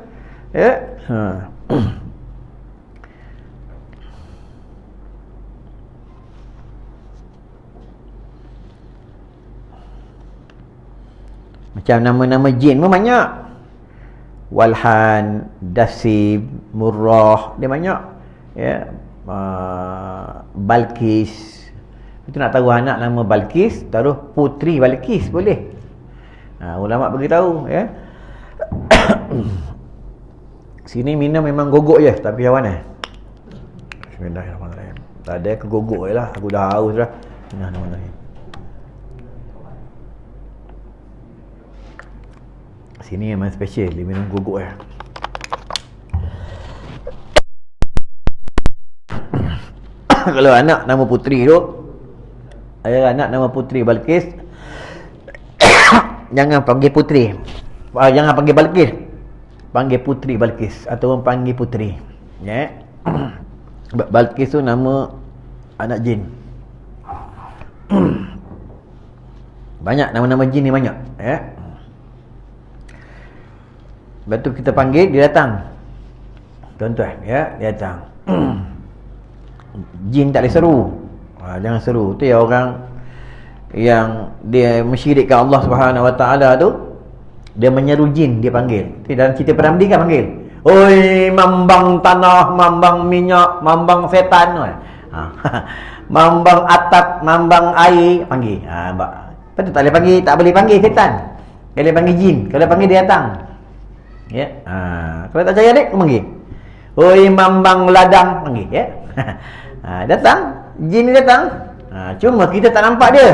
ya. Macam nama-nama jin pun banyak. Walhan, Dasib, Murrah, dia banyak, ya. Balkis. Itu nak tahu anak nama Balkis, taruh Putri Balkis boleh. Ulama beritahu, ya. Sini minum memang gogok je, tapi awan Bismillahirrahmanirrahim. Tak ada ke gogok je lah, aku dah haus dah. Bismillahirrahmanirrahim. Sini memang special, dia minum gogok je. Kalau anak nama Putri tu, anak nama Putri Balkis, jangan panggil Putri, jangan panggil Balkis, panggil Putri Balkis ataupun panggil Putri, ya. Balkis tu nama anak jin. Banyak nama-nama jin ni, banyak, ya. Lepas tu kita panggil, dia datang. Tuan-tuan, ya, dia datang. Jin tak boleh seru. Jangan seru. Tu ya orang yang dia mensyirikkan Allah Subhanahu Wa Taala tu, dia menyeru jin, dia panggil. Tu dalam cerita Peramli kan panggil. Oi, mambang tanah, mambang minyak, mambang setan. Mambang atap, mambang air, panggil. Lepas tu tak boleh panggil setan. Dia boleh panggil jin. Kalau panggil dia datang. Ya. Kalau tak percaya adik, panggil. Oi, mambang ladang, panggil, ya. Datang, jin ni datang. Cuma kita tak nampak dia.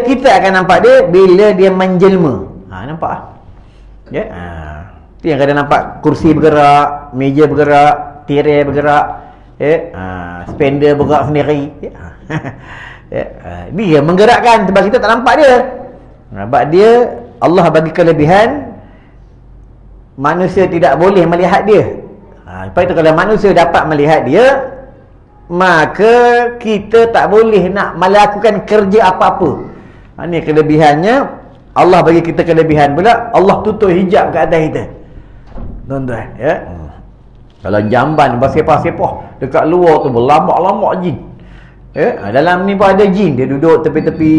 Kita akan nampak dia bila dia menjelma. Nampak? Ya. Tu yang kadang nampak kursi bergerak, meja bergerak, tirai bergerak, ya. Spender bergerak sendiri, ya. Ya. Dia menggerakkan sebab kita tak nampak dia. Sebab dia, Allah bagi kelebihan, manusia tidak boleh melihat dia. Lepas itu kalau manusia dapat melihat dia, maka kita tak boleh nak melakukan kerja apa-apa. Ini kelebihannya. Allah bagi kita kelebihan pula, Allah tutup hijab ke atas kita. Tuan-tuan, ya. Kalau jamban bersepah-sepah dekat luar tu berlambak-lambak jin. Dalam ni pun ada jin, dia duduk tepi-tepi,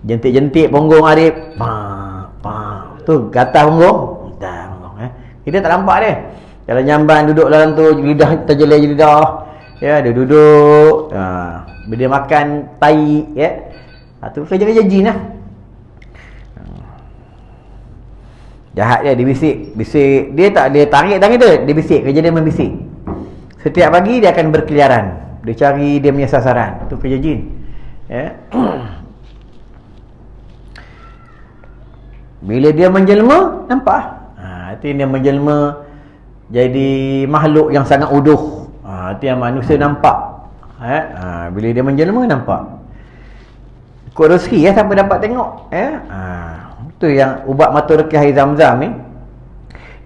jentik-jentik punggung Arif, tu gatal punggung, kita tak nampak dia. Kalau Jamban duduk dalam tu, lidah terjelai lidah, dia duduk, dia makan tai, tu kerja-kerja jin lah. Jahat dia bisik. Dia tak dia tarik tangan kita, dia bisik, kerja dia membisik. Setiap pagi dia akan berkeliaran, dia cari dia punya sasaran. Tu kerja jin. Bila dia menjelma, nampak? Itu dia menjelma jadi makhluk yang sangat uduh. Itu yang manusia nampak. Bila dia menjelma, nampak. Ikut rezeki siapa dapat tengok. Itu yang ubat mata rekah air Zam-Zam ni.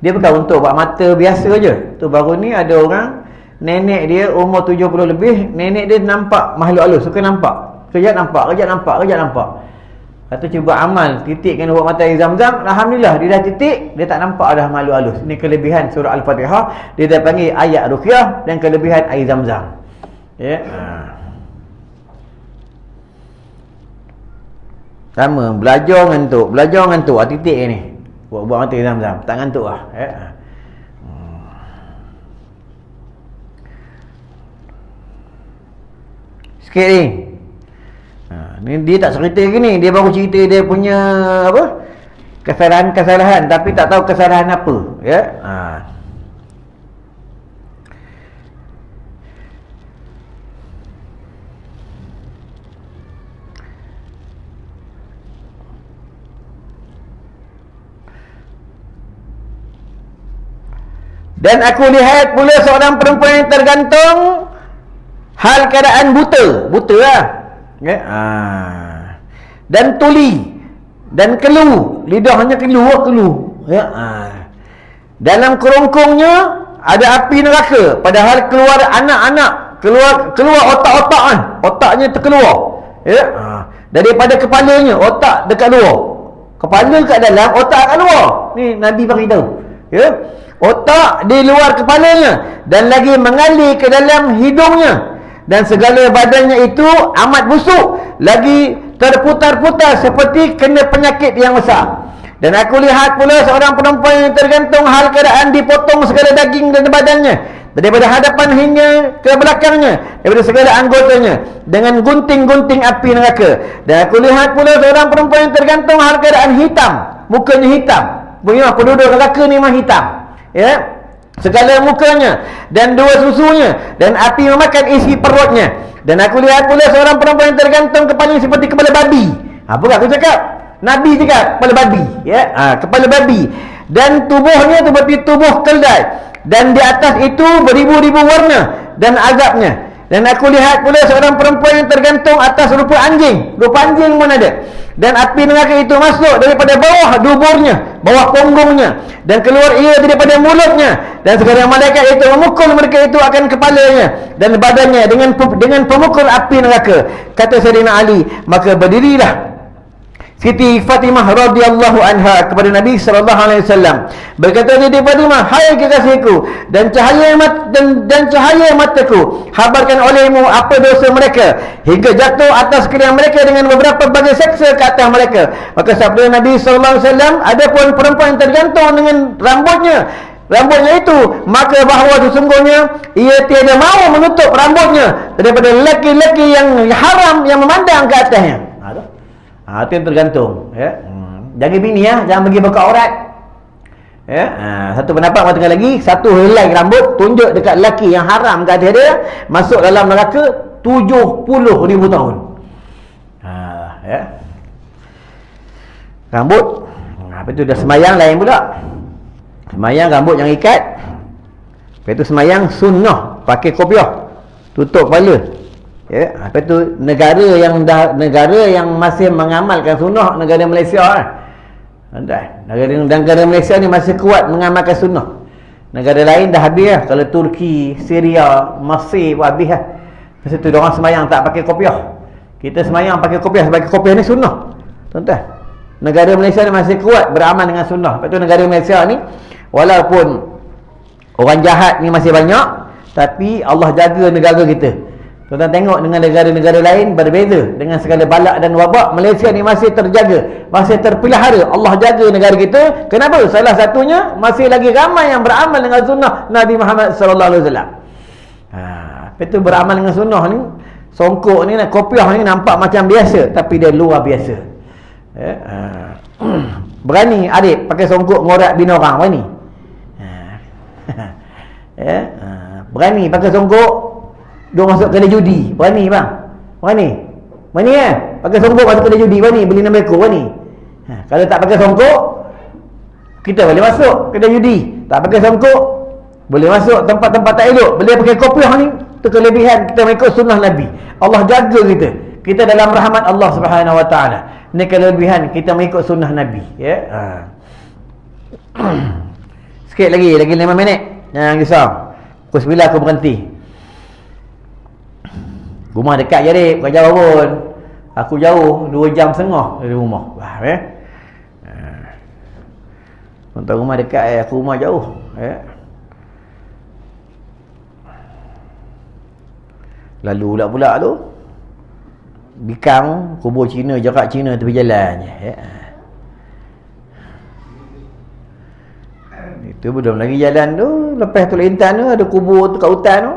Dia bukan untuk ubat mata biasa je. Tu baru ni ada orang, nenek dia umur 70 lebih, nenek dia nampak makhluk halus, suka nampak. Kejap nampak. Kata cuba amal, titikkan ubat mata air Zam-Zam, alhamdulillah dia dah titik, dia tak nampak dah makhluk halus. Ini kelebihan surah Al-Fatihah, dia dah panggil ayat ruqyah, dan kelebihan air Zam-Zam. Sama, belajar ngantuk, titik ni. Buat mata air Zam-Zam, tak ngantuk lah. Sikit ni. Ni dia tak cerita gini, dia baru cerita dia punya apa? Kesalahan, tapi tak tahu kesalahan apa, Dan aku lihat pula seorang perempuan yang tergantung hal keadaan buta lah. Dan tuli dan kelu, lidahnya kelu. Dalam kerongkongnya ada api neraka, padahal keluar anak-anak, keluar otak-otak kan, otaknya terkeluar, daripada kepalanya, otak dekat luar, kepala kat dalam, otak kat luar. Ni Nabi bagi tahu, otak di luar kepalanya dan lagi mengalir ke dalam hidungnya, dan segala badannya itu amat busuk, lagi terputar-putar seperti kena penyakit yang besar. Dan aku lihat pula seorang perempuan yang tergantung hal keadaan dipotong segala daging dan badannya, daripada hadapan hingga ke belakangnya, daripada segala anggotanya, dengan gunting-gunting api neraka. Dan aku lihat pula seorang perempuan yang tergantung hal keadaan hitam, mukanya hitam. Punya penduduk neraka ni memang hitam, segala mukanya dan dua susunya, dan api memakan isi perutnya. Dan aku lihat pula seorang perempuan yang tergantung kepalanya seperti kepala babi. Apa aku cakap? Nabi cakap kepala babi, kepala babi, dan tubuhnya seperti tubuh keldai, dan di atas itu beribu-ribu warna dan azabnya. Dan aku lihat pula seorang perempuan yang tergantung atas rupa anjing pun ada, dan api neraka itu masuk daripada bawah duburnya, bawah punggungnya, dan keluar ia daripada mulutnya, dan segala malaikat itu memukul mereka itu akan kepalanya dan badannya dengan pemukul api neraka. Kata Sayyidina Ali, maka berdirilah Siti Fatimah radhiyallahu anha kepada Nabi sallallahu alaihi wasallam, berkata, Siti Fatimah, hai kekasihku, dan cahaya mataku, habarkan olehmu apa dosa mereka, hingga jatuh atas kedai mereka dengan beberapa bagai seksa ke atas mereka. Maka sabda Nabi sallallahu alaihi wasallam, adapun perempuan yang tergantung dengan rambutnya itu, maka bahawa sesungguhnya ia tiada mahu menutup rambutnya daripada lelaki-lelaki yang haram yang memandang ke atasnya. Itu yang tergantung, Jaga bini, jangan bagi buka aurat, satu pendapat mengatakan lagi, satu helai rambut tunjuk dekat lelaki yang haram ke atas dia, masuk dalam neraka 70,000 tahun. Rambut, apa tu, dah semayang lain pula. Semayang rambut yang ikat, lepas tu semayang sunnah pakai kopiah, tutup kepala. Apa tu, negara yang masih mengamalkan sunnah, negara Malaysia negara Malaysia ni masih kuat mengamalkan sunnah. Negara lain dah habis lah. Kalau Turki, Syria, Mesir pun habis lah. Lepas tu diorang semayang tak pakai kopiah, kita semayang pakai kopiah, sebab kopiah ni sunnah, tuan-tuan. Negara Malaysia ni masih kuat beramal dengan sunnah. Lepas tu negara Malaysia ni, walaupun orang jahat ni masih banyak, tapi Allah jaga negara kita. Tuan-tuan tengok dengan negara-negara lain berbeza. Dengan segala balak dan wabak, Malaysia ni masih terjaga, masih terpelihara. Allah jaga negara kita. Kenapa? Salah satunya masih lagi ramai yang beramal dengan sunnah Nabi Muhammad sallallahu alaihi wasallam. Betul, beramal dengan sunnah ni, songkok ni, kopiah ni nampak macam biasa, tapi dia luar biasa. Berani adik pakai songkok ngorak bina orang, berani. Berani pakai songkok dia masuk kedai judi, berani bang? Berani? Berani pakai songkok masuk kedai judi, berani? Beli 6 ekor, berani? Kalau tak pakai songkok, kita boleh masuk kedai judi. Tak pakai songkok, boleh masuk tempat-tempat tak elok. Boleh pakai kopiah ni, itu kelebihan kita mengikut sunnah Nabi. Allah jaga kita. Kita dalam rahmat Allah Subhanahu Wa Taala. Ini kelebihan kita mengikut sunnah Nabi. Sikit lagi 5 minit. Jangan risau. Pukul 9 aku berhenti. Rumah dekat je adik, bukan jauh pun. Aku jauh 2 jam setengah dari rumah. Faham Untuk rumah dekat, aku rumah jauh. Lalu pula tu Bikang, kubur Cina, jarak Cina tepi jalan je. Itu belum lagi jalan tu. Lepas tu Intan tu ada kubur tu kat hutan tu.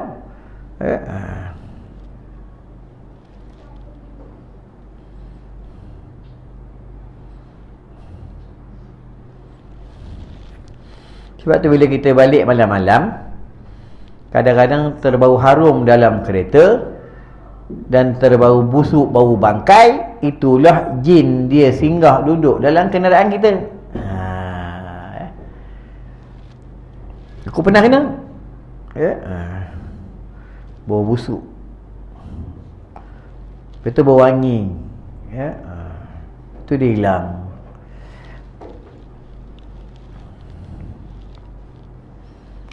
Sebab tu bila kita balik malam-malam, kadang-kadang terbau harum dalam kereta dan terbau busuk bau bangkai. Itulah jin dia singgah duduk dalam kenderaan kita. Aku pernah kena bau busuk, betul bau wangi. Itu dia hilang.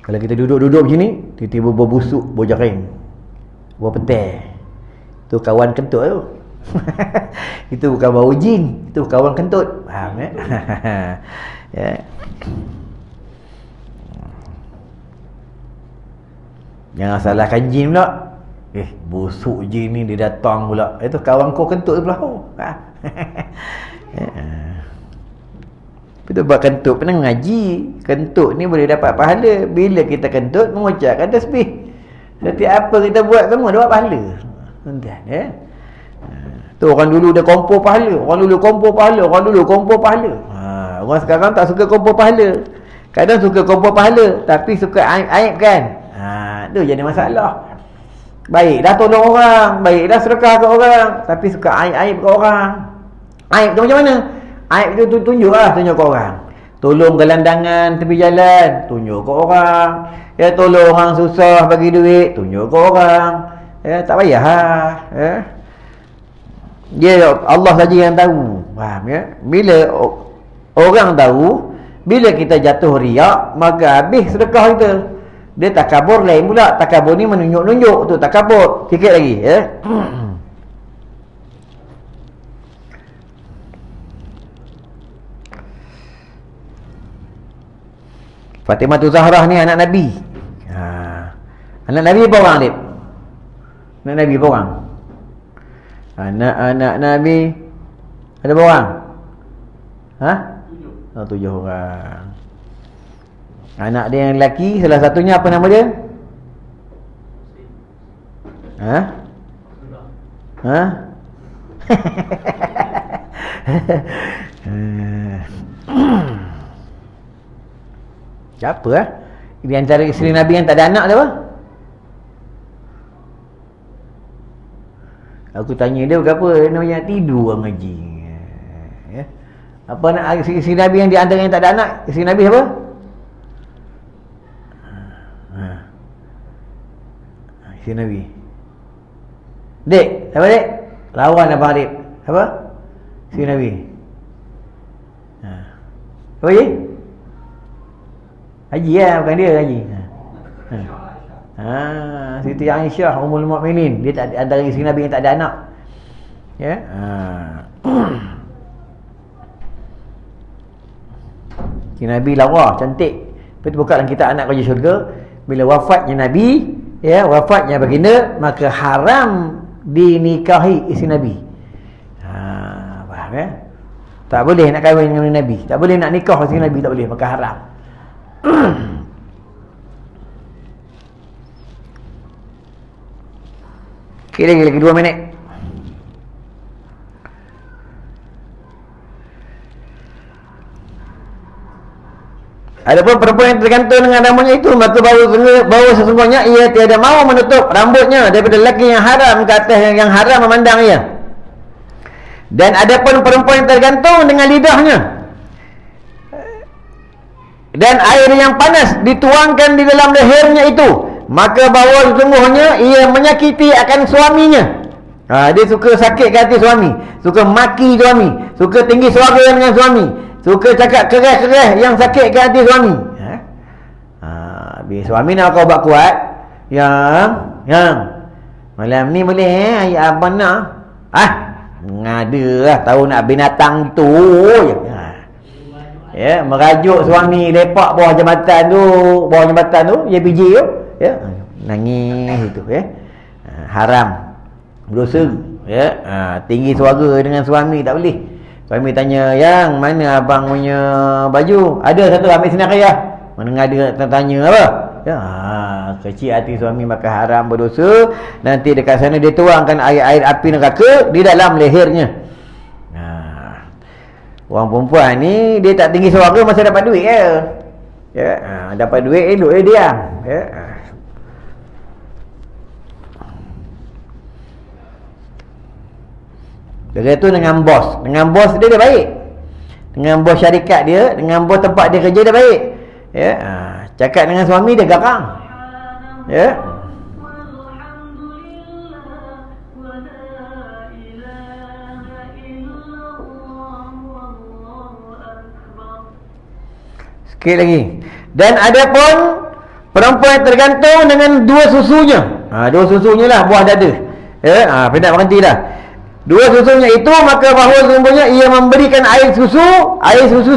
Kalau kita duduk-duduk macam ni, tiba-tiba bau busuk, bau jaring, bau petai, itu kawan kentut tu. Itu bukan bau jin, itu kawan kentut. Faham Jangan salahkan jin pula. Busuk jin ni dia datang pula. Itu kawan kau kentut tu pula. Kita buat kentut pernah ngaji. Kentut ni boleh dapat pahala bila kita kentut mengucapkan tasbih. Setiap apa kita buat semua dapat pahala. Tuan-tuan tu orang dulu dia kompor pahala. Orang dulu kompor pahala. Orang sekarang tak suka kompor pahala. Kadang suka kompor pahala tapi suka aib-aib kan. Tu jadi masalah. Baik dah tolong orang, baik dah sedekah kat orang, tapi suka aib-aib kat orang. Aib tu macam mana? Aib tu tunjuk ke orang. Tolong gelandangan tepi jalan, tunjuk ke orang. Tolong orang susah bagi duit, tunjuk ke orang. Tak payah Dia Allah saja yang tahu. Faham Bila orang tahu, bila kita jatuh riak, maka habis sedekah kita. Dia takabur lain pula. Takabur ni menunjuk-nunjuk tu takabur. Sikit lagi Fatimah Zahrah ni anak Nabi. Anak Nabi apa orang, Adib? Anak Nabi apa orang? Anak-anak Nabi ada berapa orang? 7 orang. Anak dia yang lelaki, salah satunya apa nama dia? Siapa Di antara isteri Nabi yang tak ada anak dia apa? Aku tanya dia berapa, dia namanya tidur orang ngaji. Apa anak isteri Nabi yang di antara yang tak ada anak? Isteri Nabi apa? Isteri Nabi. Dek, siapa dek? Lawan abang Dek. Apa? Isteri Nabi. Apa je? Haji bukan dia Haji. Siti Aisyah Ummul Mukminin, dia tak antara isteri Nabi yang tak ada anak. Isteri Nabi lawa, cantik. Lepas tu buka dalam kitab Anak Raja Syurga, bila wafatnya Nabi, ya, wafatnya baginda, maka haram dinikahi isteri Nabi. Faham ya? Tak boleh nak kahwin dengan Nabi, tak boleh nak nikah isteri Nabi, tak boleh, maka haram. Okay, lagi 2 minit. Adapun perempuan yang tergantung dengan rambutnya itu, maka bahawa sesungguhnya ia tiada mahu menutup rambutnya daripada lelaki yang haram ke atas yang haram memandang ia. Dan adapun perempuan yang tergantung dengan lidahnya dan air yang panas dituangkan di dalam lehernya itu, maka bahawa sesungguhnya ia menyakiti akan suaminya. Dia suka sakit ke hati suami, suka maki suami, suka tinggi suara dengan suami, suka cakap keras-keras yang sakit ke hati suami. Bila suami nak kau buat kuat, yang malam ni boleh ayah abang nak ngada lah, tahu nak binatang tu ya, merajuk suami lepak bawah jambatan tu, JPJ tu ya, nangis itu ya, haram, dosa ya. Tinggi suara dengan suami tak boleh. Suami tanya, yang mana abang punya baju? Ada satu, ambil sini ayah. Mana ada tanya apa? Ya, kecil hati suami, maka haram, berdosa. Nanti dekat sana dia tuangkan air api neraka di dalam lehernya. Orang perempuan ni dia tak tinggi suara masa dapat duit ya. Dapat duit elok dia diam ya. Dia tu dengan bos dia baik. Dengan bos syarikat dia, dengan bos tempat dia kerja dia baik. Ya, cakap dengan suami dia garang. Ya. Sikit lagi. Dan ada pun perempuan yang tergantung dengan 2 susunya. 2 susunya lah, buah dada. Ya, penat berhenti dah. 2 susunya itu, maka bahawa sesungguhnya ia memberikan air susu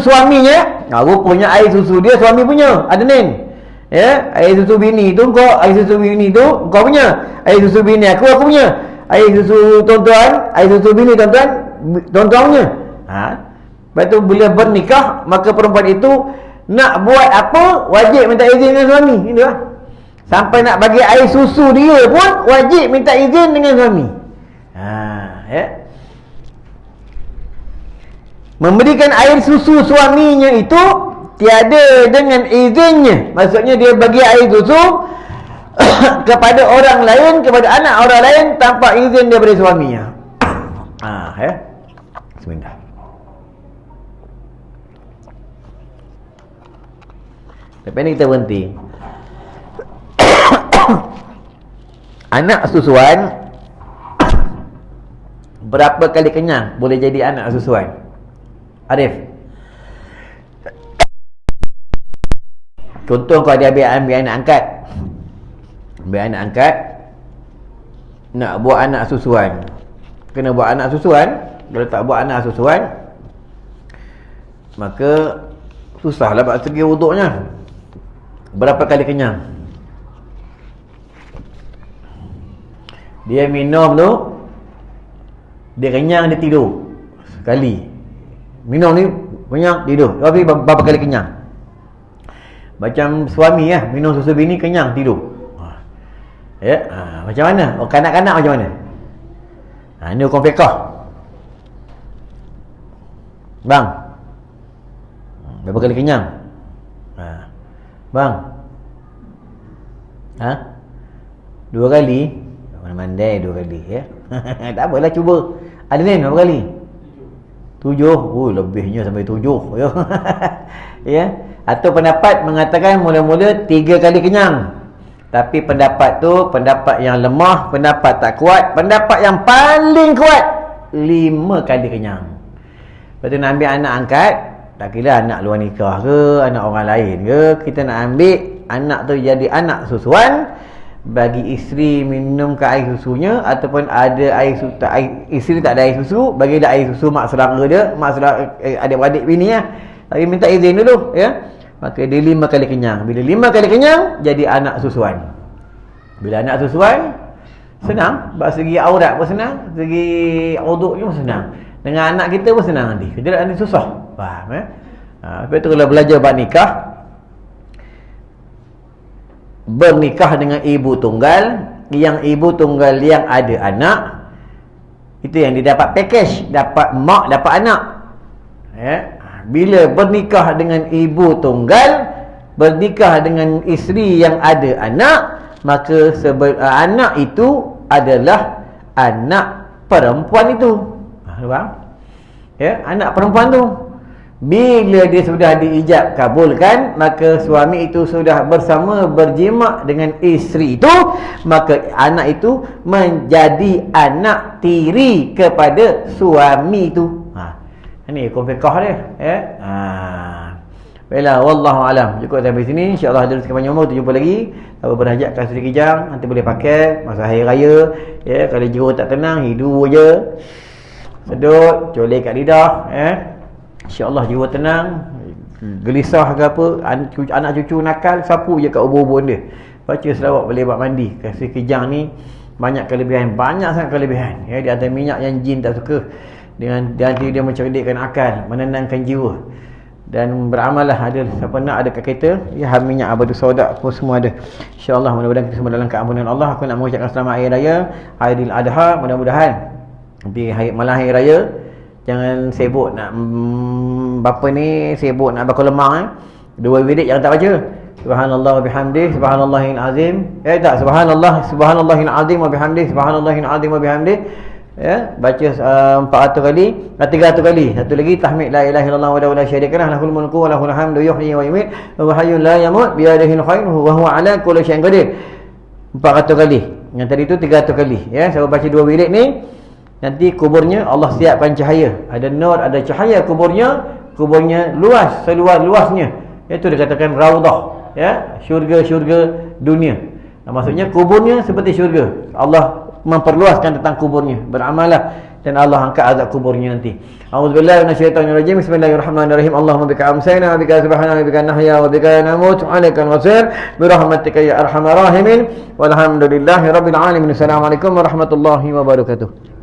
suaminya. Rupanya air susu dia suami punya, ada nen. Ya, air susu bini tu kau, air susu bini tu kau punya. Air susu bini aku punya. Air susu tuan-tuan, air susu bini tuan-tuan punya. Lepas tu bila bernikah, maka perempuan itu nak buat apa wajib minta izin dengan suami. Itulah. Sampai nak bagi air susu dia pun wajib minta izin dengan suami. Ya. Memberikan air susu suaminya itu tiada dengan izinnya. Maksudnya dia bagi air susu kepada orang lain, kepada anak orang lain tanpa izin daripada suaminya. Ya. Bismillah. Lepas ni kita berhenti. Anak susuan berapa kali kenyang boleh jadi anak susuan? Arif. Contoh kau dia ambil anak angkat. Ambil anak angkat, nak buat anak susuan. Kena buat anak susuan. Kalau tak buat anak susuan, maka susahlah buat segi wuduknya. Berapa kali kenyang? Dia minum tu, dia kenyang, dia tidur sekali. Minum ni kenyang, tidur. Tapi berapa kali kenyang? Macam suami minum susu bini, kenyang, tidur. Ya, macam mana? Kanak-kanak macam mana? Ini hukum fiqah. Bang, berapa kali kenyang? Bang, 2 kali. Mandai 2 kali ya. Tak apalah, cuba. Ada ni berapa kali? 7. Lebihnya sampai 7 ya. Ya. Atau pendapat mengatakan mula-mula 3 kali kenyang. Tapi pendapat tu pendapat yang lemah, pendapat tak kuat. Pendapat yang paling kuat 5 kali kenyang. Lepas tu nak ambil anak angkat, tak kira anak luar nikah ke, anak orang lain ke, kita nak ambil anak tu jadi anak susuan. Bagi isteri minum ke air susunya, ataupun ada air susu, isteri tak ada air susu, bagilah air susu mak saudara dia, mak saudara adik-beradik bini tapi minta izin dulu ya. Maka dia 5 kali kenyang. Bila 5 kali kenyang, jadi anak susuan. Bila anak sesuai, senang. Segi aurat pun senang, segi uduk pun senang. Dengan anak kita pun senang nanti. Tidak nanti susah. Faham sebab tu kalau belajar bab nikah, bernikah dengan ibu tunggal, yang ibu tunggal yang ada anak, itu yang dia dapat package, dapat mak, dapat anak. Bila bernikah dengan ibu tunggal, bernikah dengan isteri yang ada anak, maka anak itu adalah anak perempuan itu. Faham? Anak perempuan tu. Bila dia sudah diijab kabulkan, maka suami itu sudah bersama berjimak dengan isteri itu, maka anak itu menjadi anak tiri kepada suami itu. Ini hukum fiqh dia. Baiklah, wallahu alam. Cukup sampai sini. InsyaAllah ada rezeki panjang umur, kita jumpa lagi. Apa berhajat kat Seri Kijang, nanti boleh pakai masa hari raya. Kalau jiwa tak tenang, hidu je, sedut, colek kat lidah. InsyaAllah jiwa tenang, gelisah ke apa, anak cucu nakal, sapu je kat ubun-ubun dia. Baca selawat boleh buat mandi. Kat Seri Kijang ni banyak kelebihan, banyak sangat kelebihan. Di antara minyak yang jin tak suka, dengan nanti dia mencerdikkan akal, menenangkan jiwa. Dan beramallah, ada siapa nak ada kat kita, minyak abadu sauda pun semua ada. InsyaAllah mudah-mudahan kita semua dalam keampunan Allah. Aku nak mengucapkan selamat hari raya Aidil Adha. Mudah-mudahan nanti malam hari raya jangan sibuk nak bapa ni, sibuk nak bakul lemang. Dua wirid jangan tak baca. Subhanallah wa bihamdih, subhanallahil azim. Subhanallahil azim wa bihamdih, subhanallahil azim wa bihamdih. Baca 400 kali, 300 kali. Satu lagi tahmid la ilaha illallah wa la syarika lah, lahul mulku wa lahul hamdu yuhyi wa yumiit wa huwa hayyun la yamut bi yadihi al-khairu wa huwa ala kulli syai'in qadir. 400 kali. Yang tadi tu 300 kali. Saya baca dua wirid ni, nanti kuburnya Allah siapkan cahaya. Ada nur, ada cahaya kuburnya. Kuburnya luas, seluas-luasnya. Itu dikatakan raudhah, syurga-syurga dunia. Maksudnya kuburnya seperti syurga. Allah memperluaskan tentang kuburnya. Beramallah dan Allah angkat azab kuburnya nanti. A'udzubillahi minasyaitonirrajim. Bismillahirrahmanirrahim. Allahumma bika amsayna wa bika subhana wa bika nahya wa bika namut wa alaika al-wasir bi rahmatika ya arhamar rahimin. Walhamdulillahi rabbil alamin. Assalamualaikum warahmatullahi wabarakatuh.